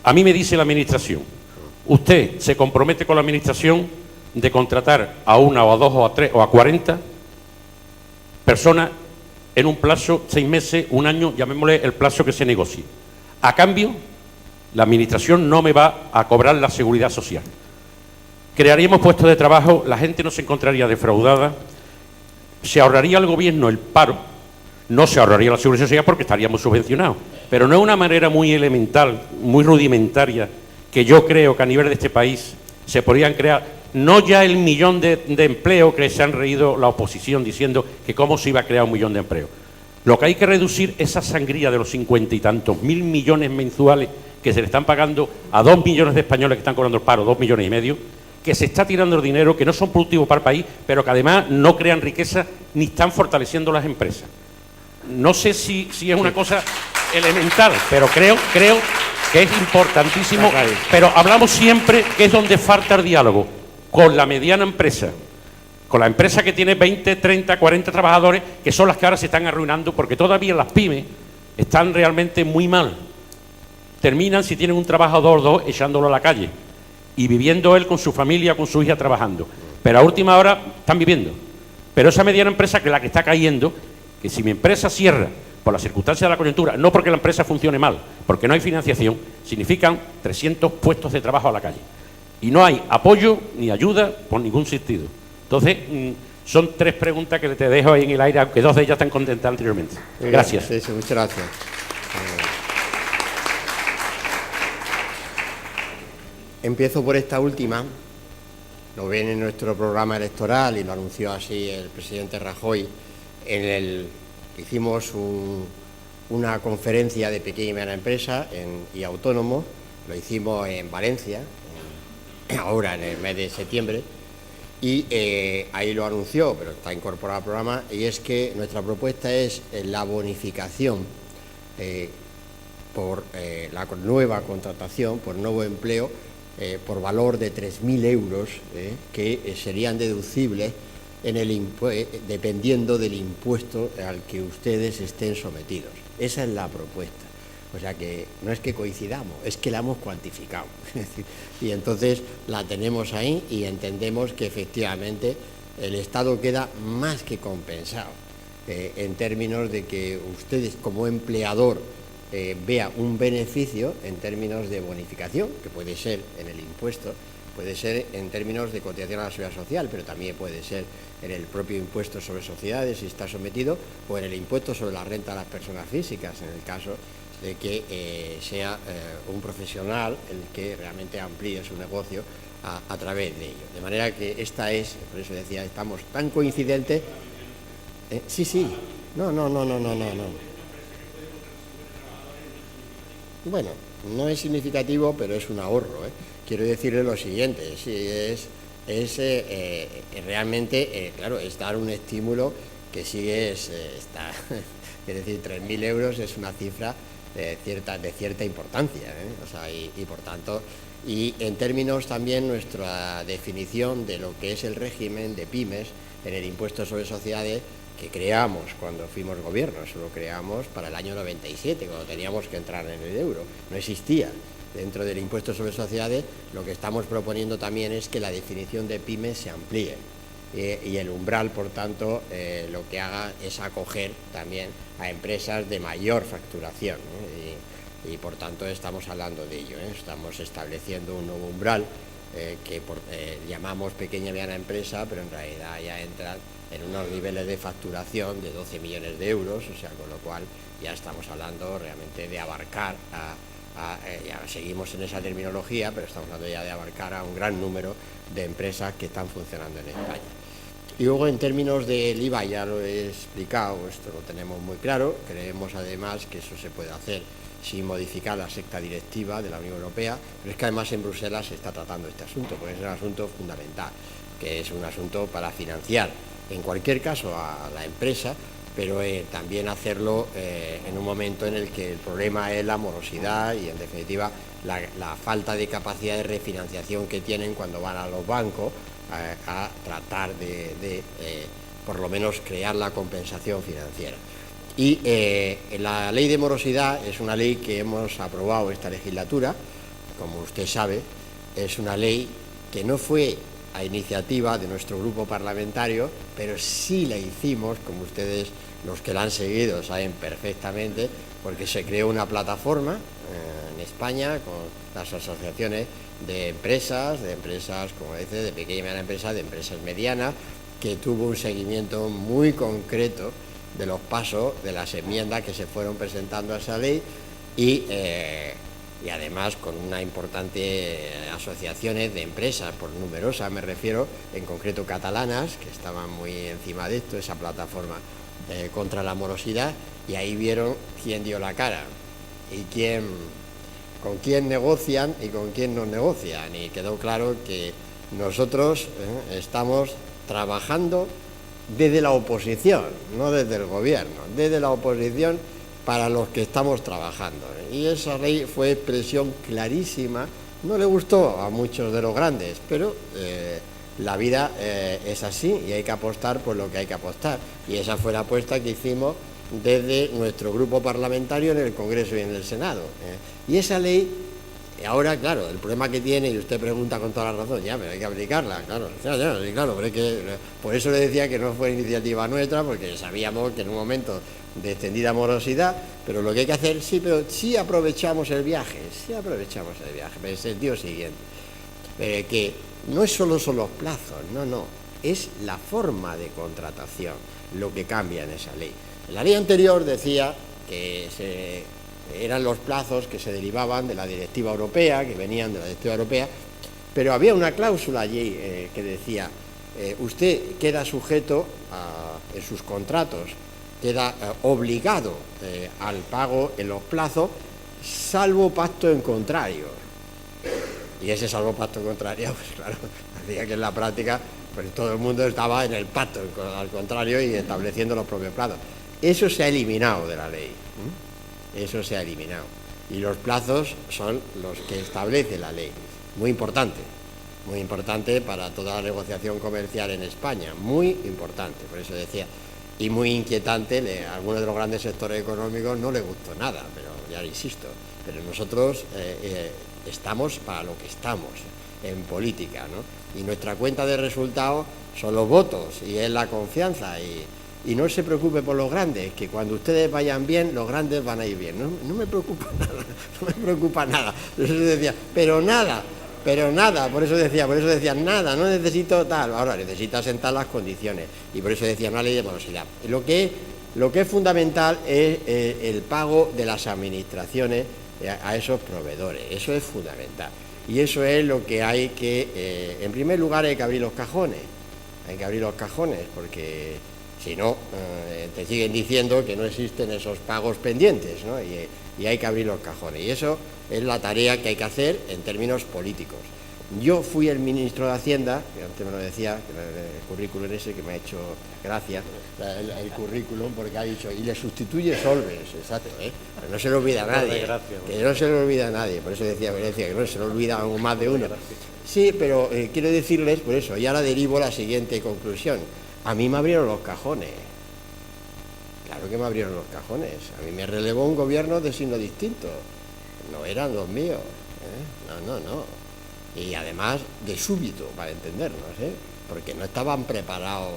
A mí me dice la administración, usted se compromete con la administración de contratar a una o a 2 o a 3 o a 40 personas en un plazo, 6 meses, un año, llamémosle el plazo que se negocie. A cambio, la administración no me va a cobrar la seguridad social. Crearíamos puestos de trabajo, la gente no se encontraría defraudada, se ahorraría al gobierno el paro, no se ahorraría la seguridad social porque estaríamos subvencionados, pero no es una manera muy elemental, muy rudimentaria, que yo creo que a nivel de este país se podrían crear, no ya el 1 millón de empleos que se han reído la oposición diciendo que cómo se iba a crear 1 millón de empleos. Lo que hay que reducir esa sangría de los 50 y tantos mil millones mensuales que se le están pagando a 2 millones de españoles que están cobrando el paro, 2,5 millones, que se está tirando el dinero, que no son productivos para el país, pero que además no crean riqueza ni están fortaleciendo las empresas. No sé si es una cosa elemental, pero creo que es importantísimo. Pero hablamos siempre que es donde falta el diálogo con la mediana empresa, con la empresa que tiene 20, 30, 40 trabajadores, que son las que ahora se están arruinando, porque todavía las pymes están realmente muy mal. Terminan, si tienen un trabajador o 2, echándolo a la calle y viviendo él con su familia, con su hija trabajando. Pero a última hora están viviendo. Pero esa mediana empresa, que es la que está cayendo, que si mi empresa cierra por las circunstancias de la coyuntura, no porque la empresa funcione mal, porque no hay financiación, significan 300 puestos de trabajo a la calle. Y no hay apoyo ni ayuda por ningún sentido. Entonces, son 3 preguntas que te dejo ahí en el aire, aunque 2 de ellas están contestadas anteriormente. Gracias. Sí, muchas gracias. Empiezo por esta última. Lo ven en nuestro programa electoral y lo anunció así el presidente Rajoy. Hicimos una conferencia de pequeña y mediana empresa y autónomos. Lo hicimos en Valencia, ahora en el mes de septiembre. Y ahí lo anunció, pero está incorporado al programa, y es que nuestra propuesta es la bonificación por la nueva contratación, por nuevo empleo, por valor de 3.000 euros, que serían deducibles dependiendo del impuesto al que ustedes estén sometidos. Esa es la propuesta. O sea que no es que coincidamos, es que la hemos cuantificado. Y entonces la tenemos ahí y entendemos que efectivamente el Estado queda más que compensado en términos de que ustedes como empleador vea un beneficio en términos de bonificación, que puede ser en el impuesto, puede ser en términos de cotización a la seguridad social, pero también puede ser en el propio impuesto sobre sociedades si está sometido, o en el impuesto sobre la renta de las personas físicas, en el caso de que sea un profesional el que realmente amplíe su negocio a través de ello. De manera que esta es, por eso decía, estamos tan coincidentes. Sí. No. Bueno, no es significativo, pero es un ahorro. Quiero decirle lo siguiente, realmente, claro, es dar un estímulo que sigue, es decir, 3.000 euros es una cifra de cierta importancia, o sea, y por tanto, y en términos también nuestra definición de lo que es el régimen de pymes en el impuesto sobre sociedades que creamos cuando fuimos gobierno, eso lo creamos para el año 97, cuando teníamos que entrar en el euro, no existía. Dentro del impuesto sobre sociedades, lo que estamos proponiendo también es que la definición de pymes se amplíe y el umbral, por tanto, lo que haga es acoger también a empresas de mayor facturación, y por tanto estamos hablando de ello, estamos estableciendo un nuevo umbral que llamamos pequeña y mediana empresa, pero en realidad ya entran en unos niveles de facturación de 12 millones de euros, o sea, con lo cual ya estamos hablando realmente de abarcar ya seguimos en esa terminología, pero estamos hablando ya de abarcar a un gran número de empresas que están funcionando en España. Y luego, en términos del IVA, ya lo he explicado, esto lo tenemos muy claro. Creemos además que eso se puede hacer sin modificar la sexta directiva de la Unión Europea, pero es que además en Bruselas se está tratando este asunto, porque es un asunto fundamental, que es un asunto para financiar, en cualquier caso, a la empresa, pero también hacerlo en un momento en el que el problema es la morosidad y, en definitiva, la falta de capacidad de refinanciación que tienen cuando van a los bancos a tratar de por lo menos, crear la compensación financiera. Y la ley de morosidad es una ley que hemos aprobado esta legislatura, como usted sabe, es una ley que no fue a iniciativa de nuestro grupo parlamentario, pero sí la hicimos, como ustedes, los que la han seguido, saben perfectamente, porque se creó una plataforma en España con las asociaciones de empresas, como dice, de pequeña y mediana empresa, de empresas medianas, que tuvo un seguimiento muy concreto de los pasos de las enmiendas que se fueron presentando a esa ley y además con una importante asociaciones de empresas, por numerosas me refiero, en concreto catalanas, que estaban muy encima de esto, esa plataforma contra la morosidad, y ahí vieron quién dio la cara y con quién negocian y con quién no negocian, y quedó claro que nosotros estamos trabajando desde la oposición, no desde el gobierno, desde la oposición para los que estamos trabajando. Y esa ley fue expresión clarísima, no le gustó a muchos de los grandes, pero la vida es así y hay que apostar por lo que hay que apostar. Y esa fue la apuesta que hicimos desde nuestro grupo parlamentario en el Congreso y en el Senado. Y esa ley Y ahora, claro, el problema que tiene, y usted pregunta con toda la razón, ya, pero hay que aplicarla, claro, sí, claro, pero es que por eso le decía que no fue iniciativa nuestra, porque sabíamos que en un momento de extendida morosidad, pero lo que hay que hacer, sí, pero sí aprovechamos el viaje, pero en el sentido siguiente, que no solo son los plazos, no, es la forma de contratación lo que cambia en esa ley. En la ley anterior decía que eran los plazos que se derivaban de la directiva europea, que venían de la directiva europea, pero había una cláusula allí que decía, usted queda sujeto en sus contratos, queda obligado al pago en los plazos, salvo pacto en contrario. Y ese salvo pacto en contrario, pues claro, hacía que en la práctica pues todo el mundo estaba en el pacto al contrario y estableciendo los propios plazos. Eso se ha eliminado de la ley. Eso se ha eliminado. Y los plazos son los que establece la ley. Muy importante para toda la negociación comercial en España. Muy importante, por eso decía. Y muy inquietante, a algunos de los grandes sectores económicos no les gustó nada, pero ya insisto. Pero nosotros estamos para lo que estamos en política, ¿no? Y nuestra cuenta de resultados son los votos y es la confianza. Y no se preocupe por los grandes, que cuando ustedes vayan bien, los grandes van a ir bien. No me preocupa nada. Por eso decía, pero nada, por eso decía, nada, no necesito tal. Ahora necesita sentar las condiciones. Y por eso decía, una ley de morosidad. Lo que es fundamental es el pago de las administraciones a esos proveedores. Eso es fundamental. Y eso es lo que hay que, en primer lugar, hay que abrir los cajones. Porque si no, te siguen diciendo que no existen esos pagos pendientes, ¿no? Y hay que abrir los cajones. Y eso es la tarea que hay que hacer en términos políticos. Yo fui el ministro de Hacienda, que antes me lo decía, el currículum ese que me ha hecho gracia, el currículum, porque ha dicho, y le sustituye Solbes, exacto, pero no se le olvida a nadie, que no se le olvida a nadie, por eso decía que no se le olvida a más de uno. Sí, pero quiero decirles, por eso, y ahora derivo la siguiente conclusión. A mí me abrieron los cajones. Claro que me abrieron los cajones. A mí me relevó un gobierno de signo distinto. No eran los míos. No. Y además de súbito, para entendernos, porque no estaban preparados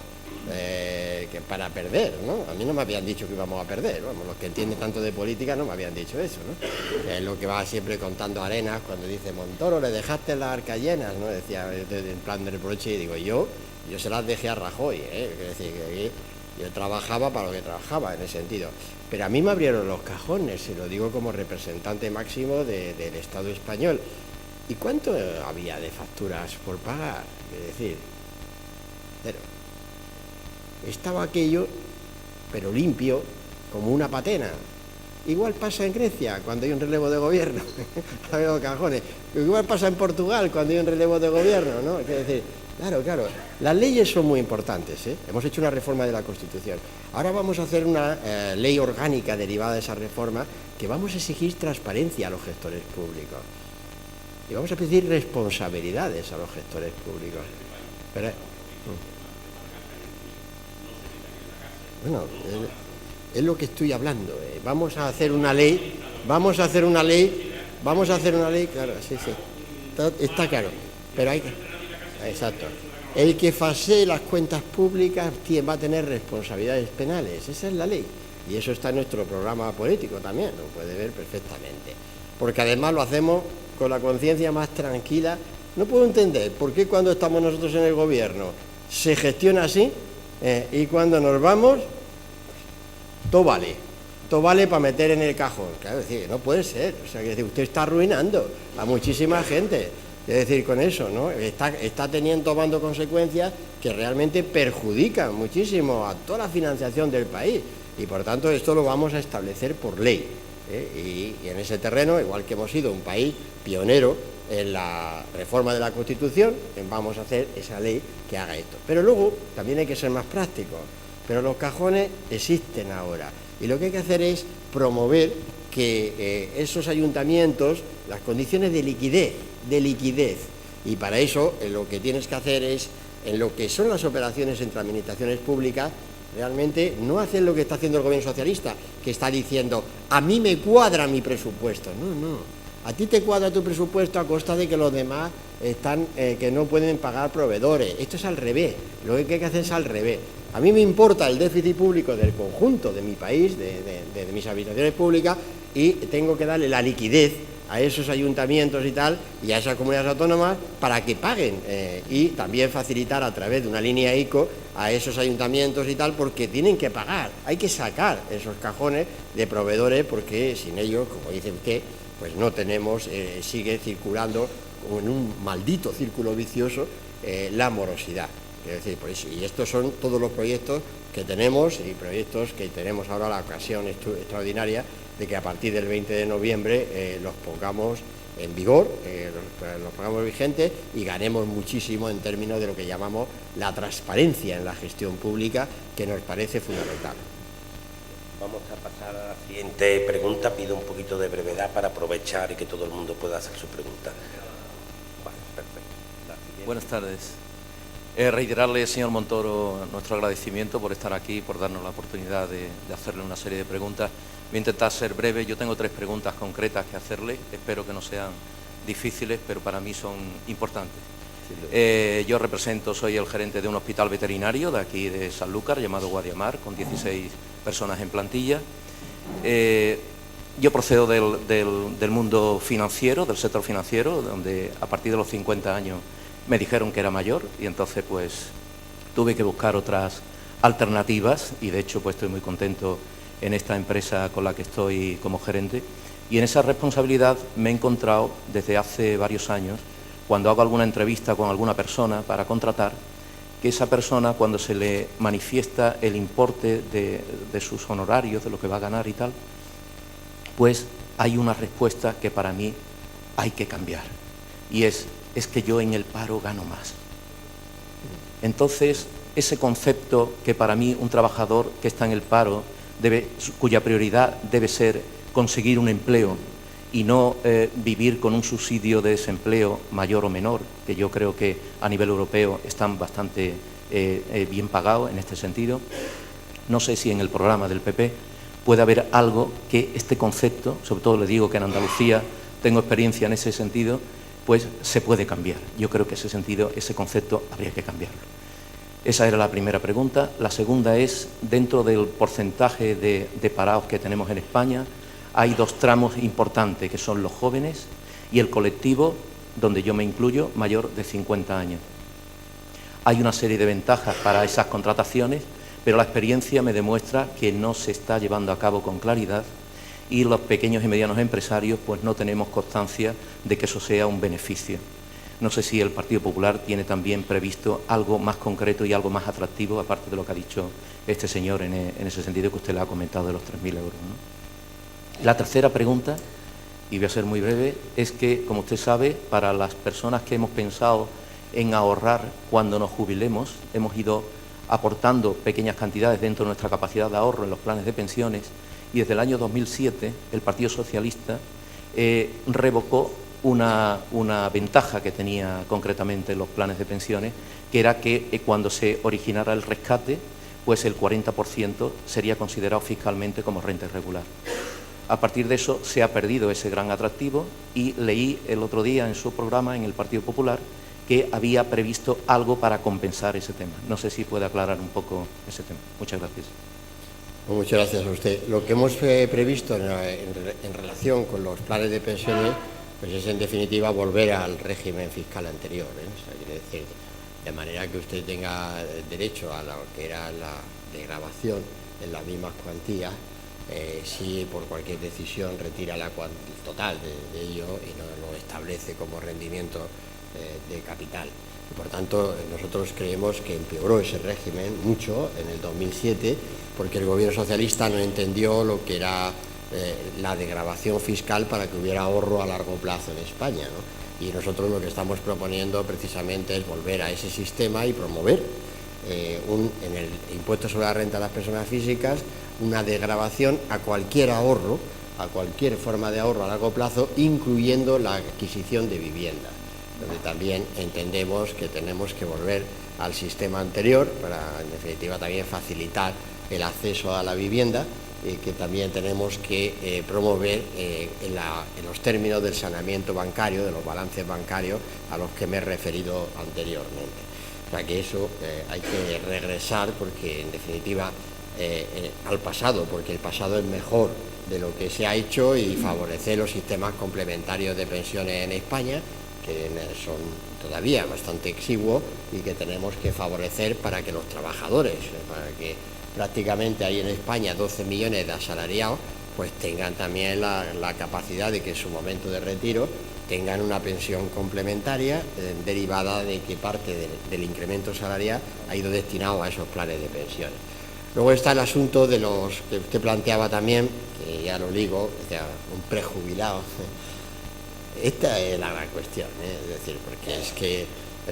para perder, ¿no? A mí no me habían dicho que íbamos a perder. Vamos, los que entienden tanto de política no me habían dicho eso, ¿no? Es lo que va siempre contando Arenas cuando dice, Montoro, le dejaste las arcas llenas, ¿no? Decía en plan de reproche, y digo, yo se las dejé a Rajoy, es decir, que yo trabajaba para lo que trabajaba en ese sentido. Pero a mí me abrieron los cajones, se lo digo como representante máximo del Estado español. ¿Y cuánto había de facturas por pagar? Es decir, cero. Estaba aquello, pero limpio, como una patena. Igual pasa en Grecia, cuando hay un relevo de gobierno, abre los cajones. Igual pasa en Portugal, cuando hay un relevo de gobierno, ¿no? Es decir, claro, las leyes son muy importantes, Hemos hecho una reforma de la Constitución. Ahora vamos a hacer una ley orgánica derivada de esa reforma que vamos a exigir transparencia a los gestores públicos. Y vamos a pedir responsabilidades a los gestores públicos. Pero, bueno, es lo que estoy hablando. Vamos a hacer una ley, claro, sí. Está claro. Pero hay que... Exacto. El que falsee las cuentas públicas va a tener responsabilidades penales. Esa es la ley. Y eso está en nuestro programa político también, lo puede ver perfectamente. Porque además lo hacemos con la conciencia más tranquila. No puedo entender por qué cuando estamos nosotros en el gobierno se gestiona así y cuando nos vamos, todo vale para meter en el cajón. Claro, es decir, no puede ser. O sea, que usted está arruinando a muchísima gente. Es decir, con eso, ¿no? Está tomando consecuencias que realmente perjudican muchísimo a toda la financiación del país. Y por tanto esto lo vamos a establecer por ley. Y en ese terreno, igual que hemos sido un país pionero en la reforma de la Constitución, vamos a hacer esa ley que haga esto. Pero luego también hay que ser más prácticos. Pero los cajones existen ahora. Y lo que hay que hacer es promover que esos ayuntamientos, las condiciones de liquidez. Y para eso lo que tienes que hacer es, en lo que son las operaciones entre administraciones públicas, realmente no hacer lo que está haciendo el gobierno socialista, que está diciendo, a mí me cuadra mi presupuesto. No. A ti te cuadra tu presupuesto a costa de que los demás están que no pueden pagar proveedores. Esto es al revés, lo que hay que hacer es al revés. A mí me importa el déficit público del conjunto de mi país, de mis administraciones públicas, y tengo que darle la liquidez a esos ayuntamientos y tal, y a esas comunidades autónomas para que paguen, y también facilitar a través de una línea ICO a esos ayuntamientos y tal, porque tienen que pagar, hay que sacar esos cajones de proveedores, porque sin ellos, como dice usted, pues no tenemos, sigue circulando en un maldito círculo vicioso la morosidad. Quiero decir, por eso, y estos son todos los proyectos que tenemos, y proyectos que tenemos ahora la ocasión extraordinaria de que a partir del 20 de noviembre los pongamos en vigor, los pongamos vigentes y ganemos muchísimo en términos de lo que llamamos la transparencia en la gestión pública, que nos parece fundamental. Vamos a pasar a la siguiente pregunta. Pido un poquito de brevedad para aprovechar y que todo el mundo pueda hacer su pregunta. Vale, perfecto. Buenas tardes. Reiterarle, señor Montoro, nuestro agradecimiento por estar aquí, por darnos la oportunidad de hacerle una serie de preguntas. Voy a intentar ser breve. Yo tengo 3 preguntas concretas que hacerle. Espero que no sean difíciles, pero para mí son importantes. Yo soy el gerente de un hospital veterinario de aquí de Sanlúcar, llamado Guadiamar, con 16 personas en plantilla. Yo procedo del mundo financiero, del sector financiero, donde a partir de los 50 años me dijeron que era mayor, y entonces pues tuve que buscar otras alternativas, y de hecho pues estoy muy contento en esta empresa con la que estoy como gerente, y en esa responsabilidad me he encontrado desde hace varios años, cuando hago alguna entrevista con alguna persona para contratar, que esa persona, cuando se le manifiesta el importe de sus honorarios, de lo que va a ganar y tal, pues hay una respuesta que para mí hay que cambiar, y es que yo en el paro gano más. Entonces, ese concepto que para mí un trabajador que está en el paro, cuya prioridad debe ser conseguir un empleo y no vivir con un subsidio de desempleo mayor o menor, que yo creo que a nivel europeo están bastante bien pagados en este sentido. No sé si en el programa del PP puede haber algo que este concepto, sobre todo le digo que en Andalucía tengo experiencia en ese sentido, pues se puede cambiar. Yo creo que ese concepto habría que cambiarlo. Esa era la primera pregunta. La segunda es, dentro del porcentaje de parados que tenemos en España, hay 2 tramos importantes, que son los jóvenes y el colectivo, donde yo me incluyo, mayor de 50 años. Hay una serie de ventajas para esas contrataciones, pero la experiencia me demuestra que no se está llevando a cabo con claridad, y los pequeños y medianos empresarios pues no tenemos constancia de que eso sea un beneficio. No sé si el Partido Popular tiene también previsto algo más concreto y algo más atractivo, aparte de lo que ha dicho este señor en ese sentido que usted le ha comentado de los 3.000 euros, ¿no? La tercera pregunta, y voy a ser muy breve, es que, como usted sabe, para las personas que hemos pensado en ahorrar cuando nos jubilemos, hemos ido aportando pequeñas cantidades dentro de nuestra capacidad de ahorro en los planes de pensiones, y desde el año 2007 el Partido Socialista revocó una ventaja que tenía concretamente los planes de pensiones, que era que cuando se originara el rescate, pues el 40% sería considerado fiscalmente como renta irregular. A partir de eso se ha perdido ese gran atractivo, y leí el otro día en su programa, en el Partido Popular, que había previsto algo para compensar ese tema. No sé si puede aclarar un poco ese tema. Muchas gracias. Muchas gracias a usted. Lo que hemos previsto en relación con los planes de pensiones, pues es en definitiva volver al régimen fiscal anterior, ¿eh? O sea, quiere decir, de manera que usted tenga derecho a lo que era la desgravación en las mismas cuantías, si por cualquier decisión retira el total de ello y no lo establece como rendimiento de capital. Y por tanto, nosotros creemos que empeoró ese régimen mucho en el 2007, porque el gobierno socialista no entendió lo que era la desgravación fiscal para que hubiera ahorro a largo plazo en España, ¿no? Y nosotros lo que estamos proponiendo precisamente es volver a ese sistema y promover en el impuesto sobre la renta de las personas físicas una desgravación a cualquier ahorro, a cualquier forma de ahorro a largo plazo, incluyendo la adquisición de vivienda, donde también entendemos que tenemos que volver al sistema anterior para, en definitiva, también facilitar el acceso a la vivienda que también tenemos que promover en los términos del saneamiento bancario, de los balances bancarios a los que me he referido anteriormente. O sea que eso hay que regresar porque en definitiva al pasado, porque el pasado es mejor de lo que se ha hecho, y favorecer los sistemas complementarios de pensiones en España, que son todavía bastante exiguos y que tenemos que favorecer para que los trabajadores, para que prácticamente hay en España 12 millones de asalariados, pues tengan también la capacidad de que en su momento de retiro tengan una pensión complementaria derivada de que parte del incremento salarial ha ido destinado a esos planes de pensiones. Luego está el asunto de los que usted planteaba también, que ya lo digo, o sea, un prejubilado. Esta es la gran cuestión, es decir, porque es que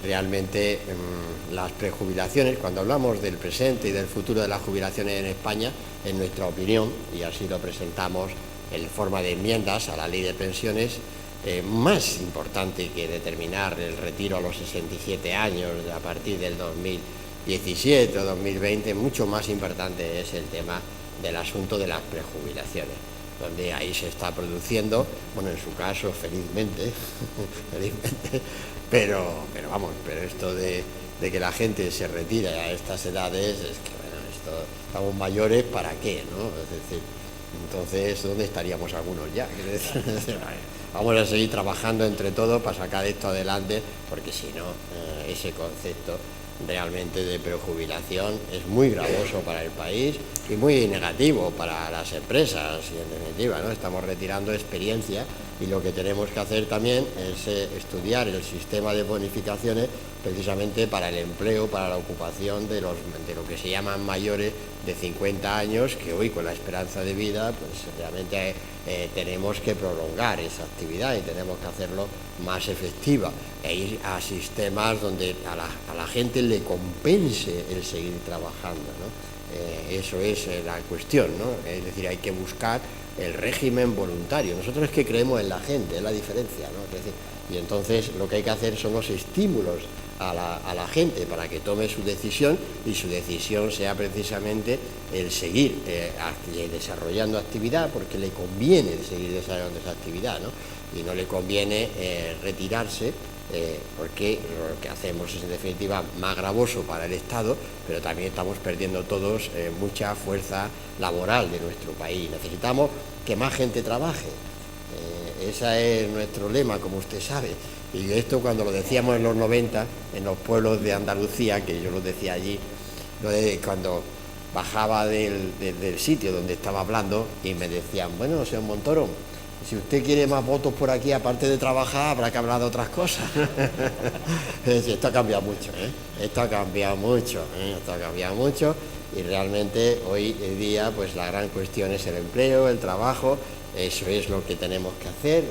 realmente las prejubilaciones, cuando hablamos del presente y del futuro de las jubilaciones en España, en nuestra opinión, y así lo presentamos en forma de enmiendas a la ley de pensiones, más importante que determinar el retiro a los 67 años a partir del 2017 o 2020, mucho más importante es el tema del asunto de las prejubilaciones, donde ahí se está produciendo, bueno, en su caso, felizmente, pero esto de que la gente se retire a estas edades, es que, bueno, estamos mayores, ¿para qué, no? Es decir, entonces, ¿dónde estaríamos algunos ya? Vamos a seguir trabajando entre todos para sacar esto adelante, porque si no, ese concepto realmente de prejubilación es muy gravoso para el país y muy negativo para las empresas, y en definitiva, ¿no? Estamos retirando experiencia, y lo que tenemos que hacer también es estudiar el sistema de bonificaciones precisamente para el empleo, para la ocupación de lo que se llaman mayores de 50 años, que hoy con la esperanza de vida pues realmente tenemos que prolongar esa actividad y tenemos que hacerlo más efectiva, e ir a sistemas donde a la gente le compense el seguir trabajando, ¿no? Eso es la cuestión, ¿no? Es decir, hay que buscar el régimen voluntario. Nosotros es que creemos en la gente, es la diferencia, ¿no? Es decir, y entonces lo que hay que hacer son los estímulos a la gente para que tome su decisión, y su decisión sea precisamente el seguir desarrollando actividad, porque le conviene seguir desarrollando esa actividad, ¿no? Y no le conviene retirarse, porque lo que hacemos es en definitiva más gravoso para el Estado, pero también estamos perdiendo todos mucha fuerza laboral de nuestro país. Necesitamos que más gente trabaje, ese es nuestro lema, como usted sabe, y esto cuando lo decíamos en los 90 en los pueblos de Andalucía, que yo lo decía allí, cuando bajaba del sitio donde estaba hablando y me decían, bueno, señor Montoro, si usted quiere más votos por aquí, aparte de trabajar, habrá que hablar de otras cosas. Esto ha cambiado mucho, Esto ha cambiado mucho, Esto ha cambiado mucho, y realmente hoy en día pues la gran cuestión es el empleo, el trabajo. Eso es lo que tenemos que hacer,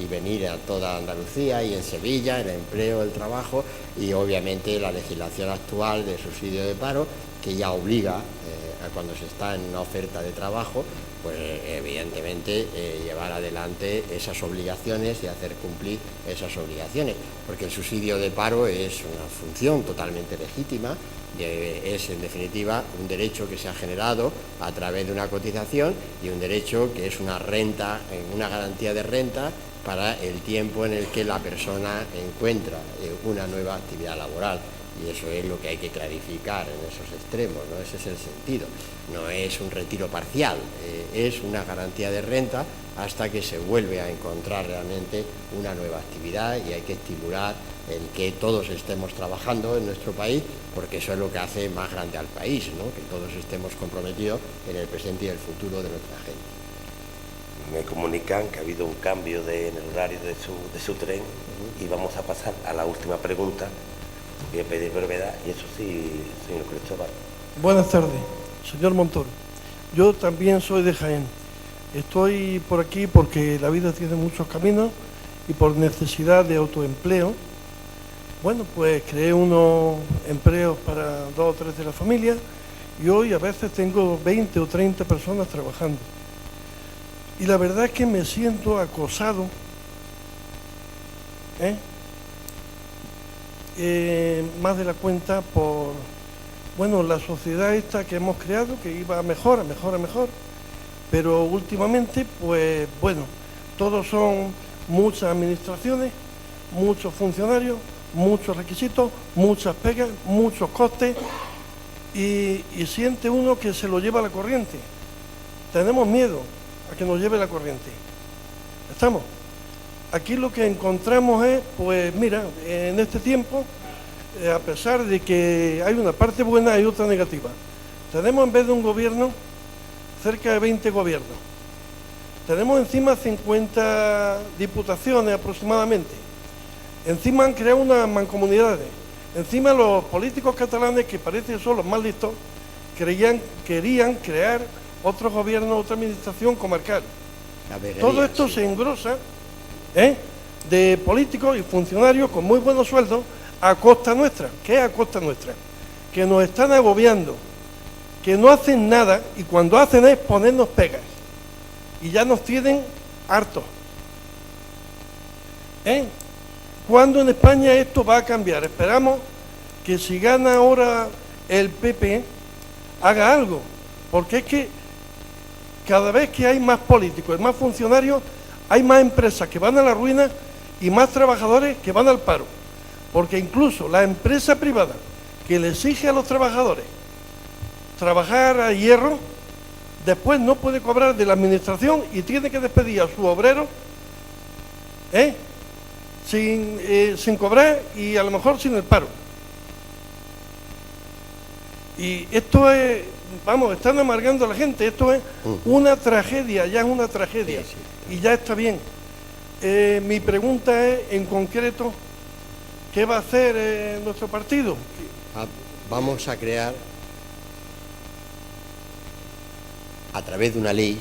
y venir a toda Andalucía y en Sevilla, el empleo, el trabajo, y obviamente la legislación actual de subsidio de paro, que ya obliga a cuando se está en una oferta de trabajo, pues evidentemente llevar adelante esas obligaciones y hacer cumplir esas obligaciones, porque el subsidio de paro es una función totalmente legítima, es en definitiva un derecho que se ha generado a través de una cotización, y un derecho que es una renta, una garantía de renta para el tiempo en el que la persona encuentra una nueva actividad laboral. Y eso es lo que hay que clarificar en esos extremos, ¿no? Ese es el sentido. No es un retiro parcial, es una garantía de renta hasta que se vuelve a encontrar realmente una nueva actividad, y hay que estimular el que todos estemos trabajando en nuestro país, porque eso es lo que hace más grande al país, ¿no? Que todos estemos comprometidos en el presente y el futuro de nuestra gente. Me comunican que ha habido un cambio en el horario de su tren, y vamos a pasar a la última pregunta. Voy a pedir brevedad, y eso sí, señor Cristóbal. Buenas tardes, señor Montoro. Yo también soy de Jaén. Estoy por aquí porque la vida tiene muchos caminos, y por necesidad de autoempleo, bueno, pues creé unos empleos para 2 o 3 de la familia, y hoy a veces tengo 20 o 30 personas trabajando. Y la verdad es que me siento acosado, más de la cuenta, por bueno, la sociedad esta que hemos creado, que iba a mejor, a mejor, a mejor, pero últimamente, pues bueno, todos son muchas administraciones, muchos funcionarios, muchos requisitos, muchas pegas, muchos costes, y siente uno que se lo lleva la corriente. Tenemos miedo a que nos lleve la corriente. ¿Estamos? Aquí lo que encontramos es, pues mira, en este tiempo, a pesar de que hay una parte buena, hay otra negativa. Tenemos en vez de un gobierno, cerca de 20 gobiernos. Tenemos encima 50 diputaciones aproximadamente. Encima han creado unas mancomunidades. Encima los políticos catalanes, que parece que son los más listos, querían crear otro gobierno, otra administración comarcal. Todo esto se engrosa de políticos y funcionarios con muy buenos sueldos a costa nuestra. ¿Qué es a costa nuestra? Que nos están agobiando, que no hacen nada, y cuando hacen es ponernos pegas. Y ya nos tienen hartos. ¿Cuándo en España esto va a cambiar? Esperamos que si gana ahora el PP, haga algo. Porque es que cada vez que hay más políticos y más funcionarios, hay más empresas que van a la ruina y más trabajadores que van al paro. Porque incluso la empresa privada que le exige a los trabajadores trabajar a hierro, después no puede cobrar de la administración y tiene que despedir a su obrero sin cobrar y a lo mejor sin el paro. Y esto es, vamos, están amargando a la gente, esto es una tragedia, ya es una tragedia, y ya está bien. Mi pregunta es, en concreto, ¿qué va a hacer nuestro partido? Vamos a crear, a través de una ley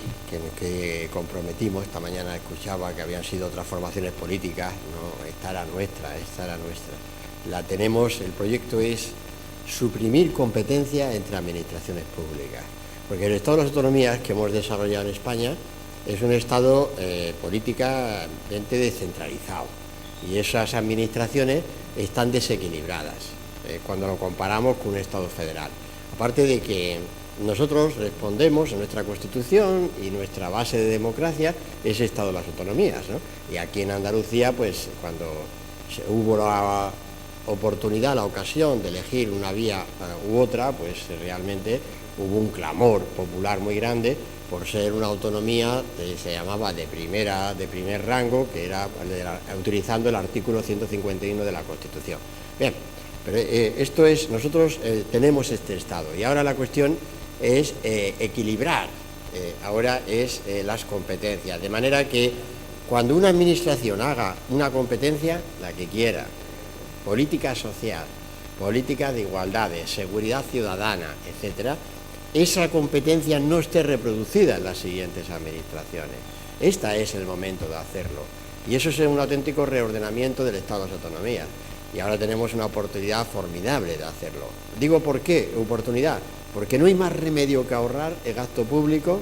que comprometimos, esta mañana escuchaba que habían sido otras formaciones políticas, no, esta era nuestra. La tenemos, el proyecto es suprimir competencia entre administraciones públicas, porque el Estado de las Autonomías que hemos desarrollado en España es un Estado políticamente descentralizado, y esas administraciones están desequilibradas cuando lo comparamos con un Estado federal. Aparte de que nosotros respondemos en nuestra Constitución y nuestra base de democracia es el Estado de las Autonomías, ¿no? Y aquí en Andalucía, pues cuando hubo la oportunidad, la ocasión de elegir una vía u otra, pues realmente hubo un clamor popular muy grande por ser una autonomía que se llamaba de primer rango, que era utilizando el artículo 151 de la Constitución. Bien, pero esto es, nosotros tenemos este Estado, y ahora la cuestión es equilibrar, ahora es las competencias, de manera que cuando una administración haga una competencia, la que quiera, política social, política de igualdades, seguridad ciudadana, etcétera, esa competencia no esté reproducida en las siguientes administraciones. Este es el momento de hacerlo, y eso es un auténtico reordenamiento del Estado de las Autonomías, y ahora tenemos una oportunidad formidable de hacerlo. Digo, ¿por qué oportunidad? Porque no hay más remedio que ahorrar el gasto público,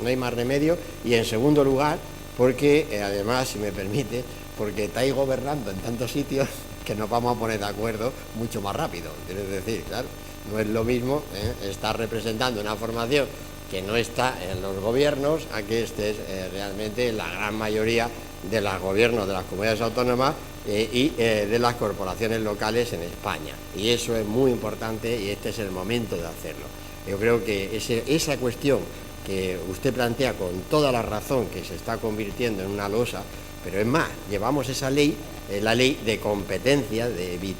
no hay más remedio, y en segundo lugar, porque además, si me permite, porque estáis gobernando en tantos sitios que nos vamos a poner de acuerdo mucho más rápido. Es decir, claro, no es lo mismo estar representando una formación que no está en los gobiernos a que estés realmente en la gran mayoría de los gobiernos de las comunidades autónomas y de las corporaciones locales en España. Y eso es muy importante, y este es el momento de hacerlo. Yo creo que esa cuestión que usted plantea con toda la razón, que se está convirtiendo en una losa, pero es más, llevamos esa ley, la ley de competencia,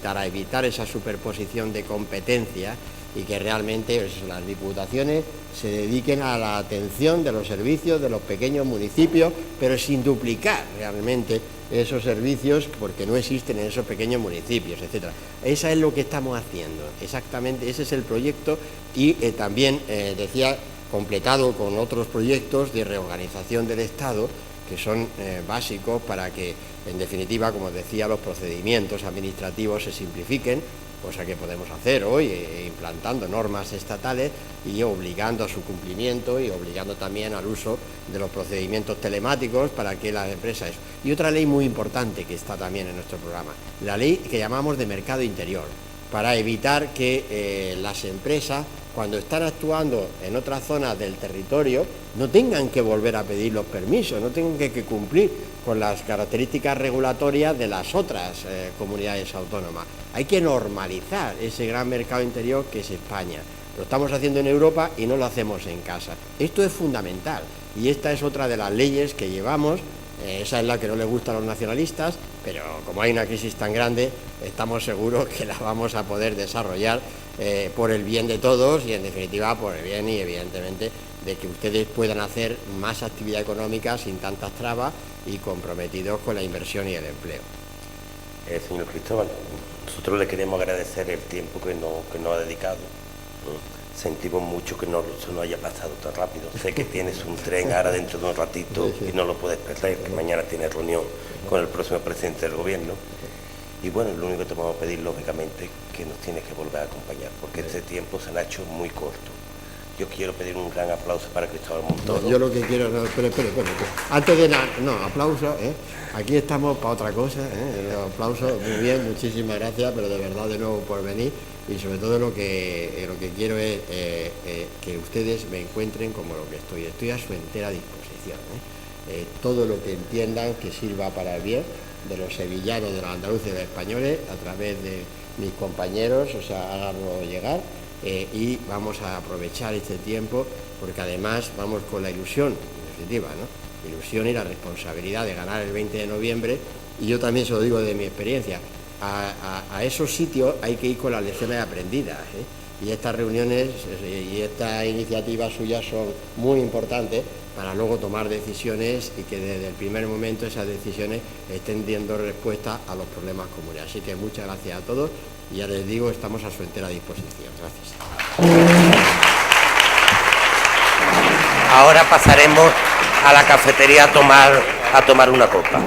para evitar esa superposición de competencia, y que realmente las diputaciones se dediquen a la atención de los servicios de los pequeños municipios, pero sin duplicar realmente esos servicios, porque no existen en esos pequeños municipios, etcétera. Eso es lo que estamos haciendo, exactamente, ese es el proyecto, y también, decía, completado con otros proyectos de reorganización del Estado, que son básicos para que, en definitiva, como decía, los procedimientos administrativos se simplifiquen, cosa que podemos hacer hoy, implantando normas estatales y obligando a su cumplimiento, y obligando también al uso de los procedimientos telemáticos para que las empresas... Y otra ley muy importante que está también en nuestro programa, la ley que llamamos de mercado interior. para evitar que las empresas, cuando están actuando en otras zonas del territorio, no tengan que volver a pedir los permisos, no tengan que cumplir con las características regulatorias de las otras comunidades autónomas. Hay que normalizar ese gran mercado interior que es España. Lo estamos haciendo en Europa y no lo hacemos en casa. Esto es fundamental y esta es otra de las leyes que llevamos. Esa es la que no le gusta a los nacionalistas, pero como hay una crisis tan grande, estamos seguros que la vamos a poder desarrollar por el bien de todos y, en definitiva, por el bien y, evidentemente, de que ustedes puedan hacer más actividad económica sin tantas trabas y comprometidos con la inversión y el empleo. Señor Cristóbal, nosotros le queremos agradecer el tiempo que nos ha dedicado. Sentimos mucho que no se nos haya pasado tan rápido. Sé que tienes un tren ahora dentro de un ratito y no lo puedes perder, que mañana tienes reunión con el próximo presidente del gobierno. Y bueno, lo único que te vamos a pedir, lógicamente, que nos tienes que volver a acompañar, porque este tiempo se ha hecho muy corto. Yo quiero pedir un gran aplauso para Cristóbal Montoro. Yo lo que quiero... No, espere. Antes de nada, no, aplauso, aquí estamos para otra cosa, aplauso, muy bien, muchísimas gracias, pero de verdad de nuevo por venir, y sobre todo lo que quiero es que ustedes me encuentren como lo que estoy a su entera disposición. Todo lo que entiendan que sirva para el bien de los sevillanos, de los andaluces y de los españoles, a través de mis compañeros, o sea, háganlo llegar. Y vamos a aprovechar este tiempo porque además vamos con la ilusión, en definitiva, ¿no? Ilusión y la responsabilidad de ganar el 20 de noviembre, y yo también se lo digo de mi experiencia, a esos sitios hay que ir con las lecciones aprendidas, y estas reuniones y estas iniciativas suyas son muy importantes para luego tomar decisiones y que desde el primer momento esas decisiones estén dando respuesta a los problemas comunes. Así que muchas gracias a todos y ya les digo, estamos a su entera disposición. Gracias. Ahora pasaremos a la cafetería a tomar una copa.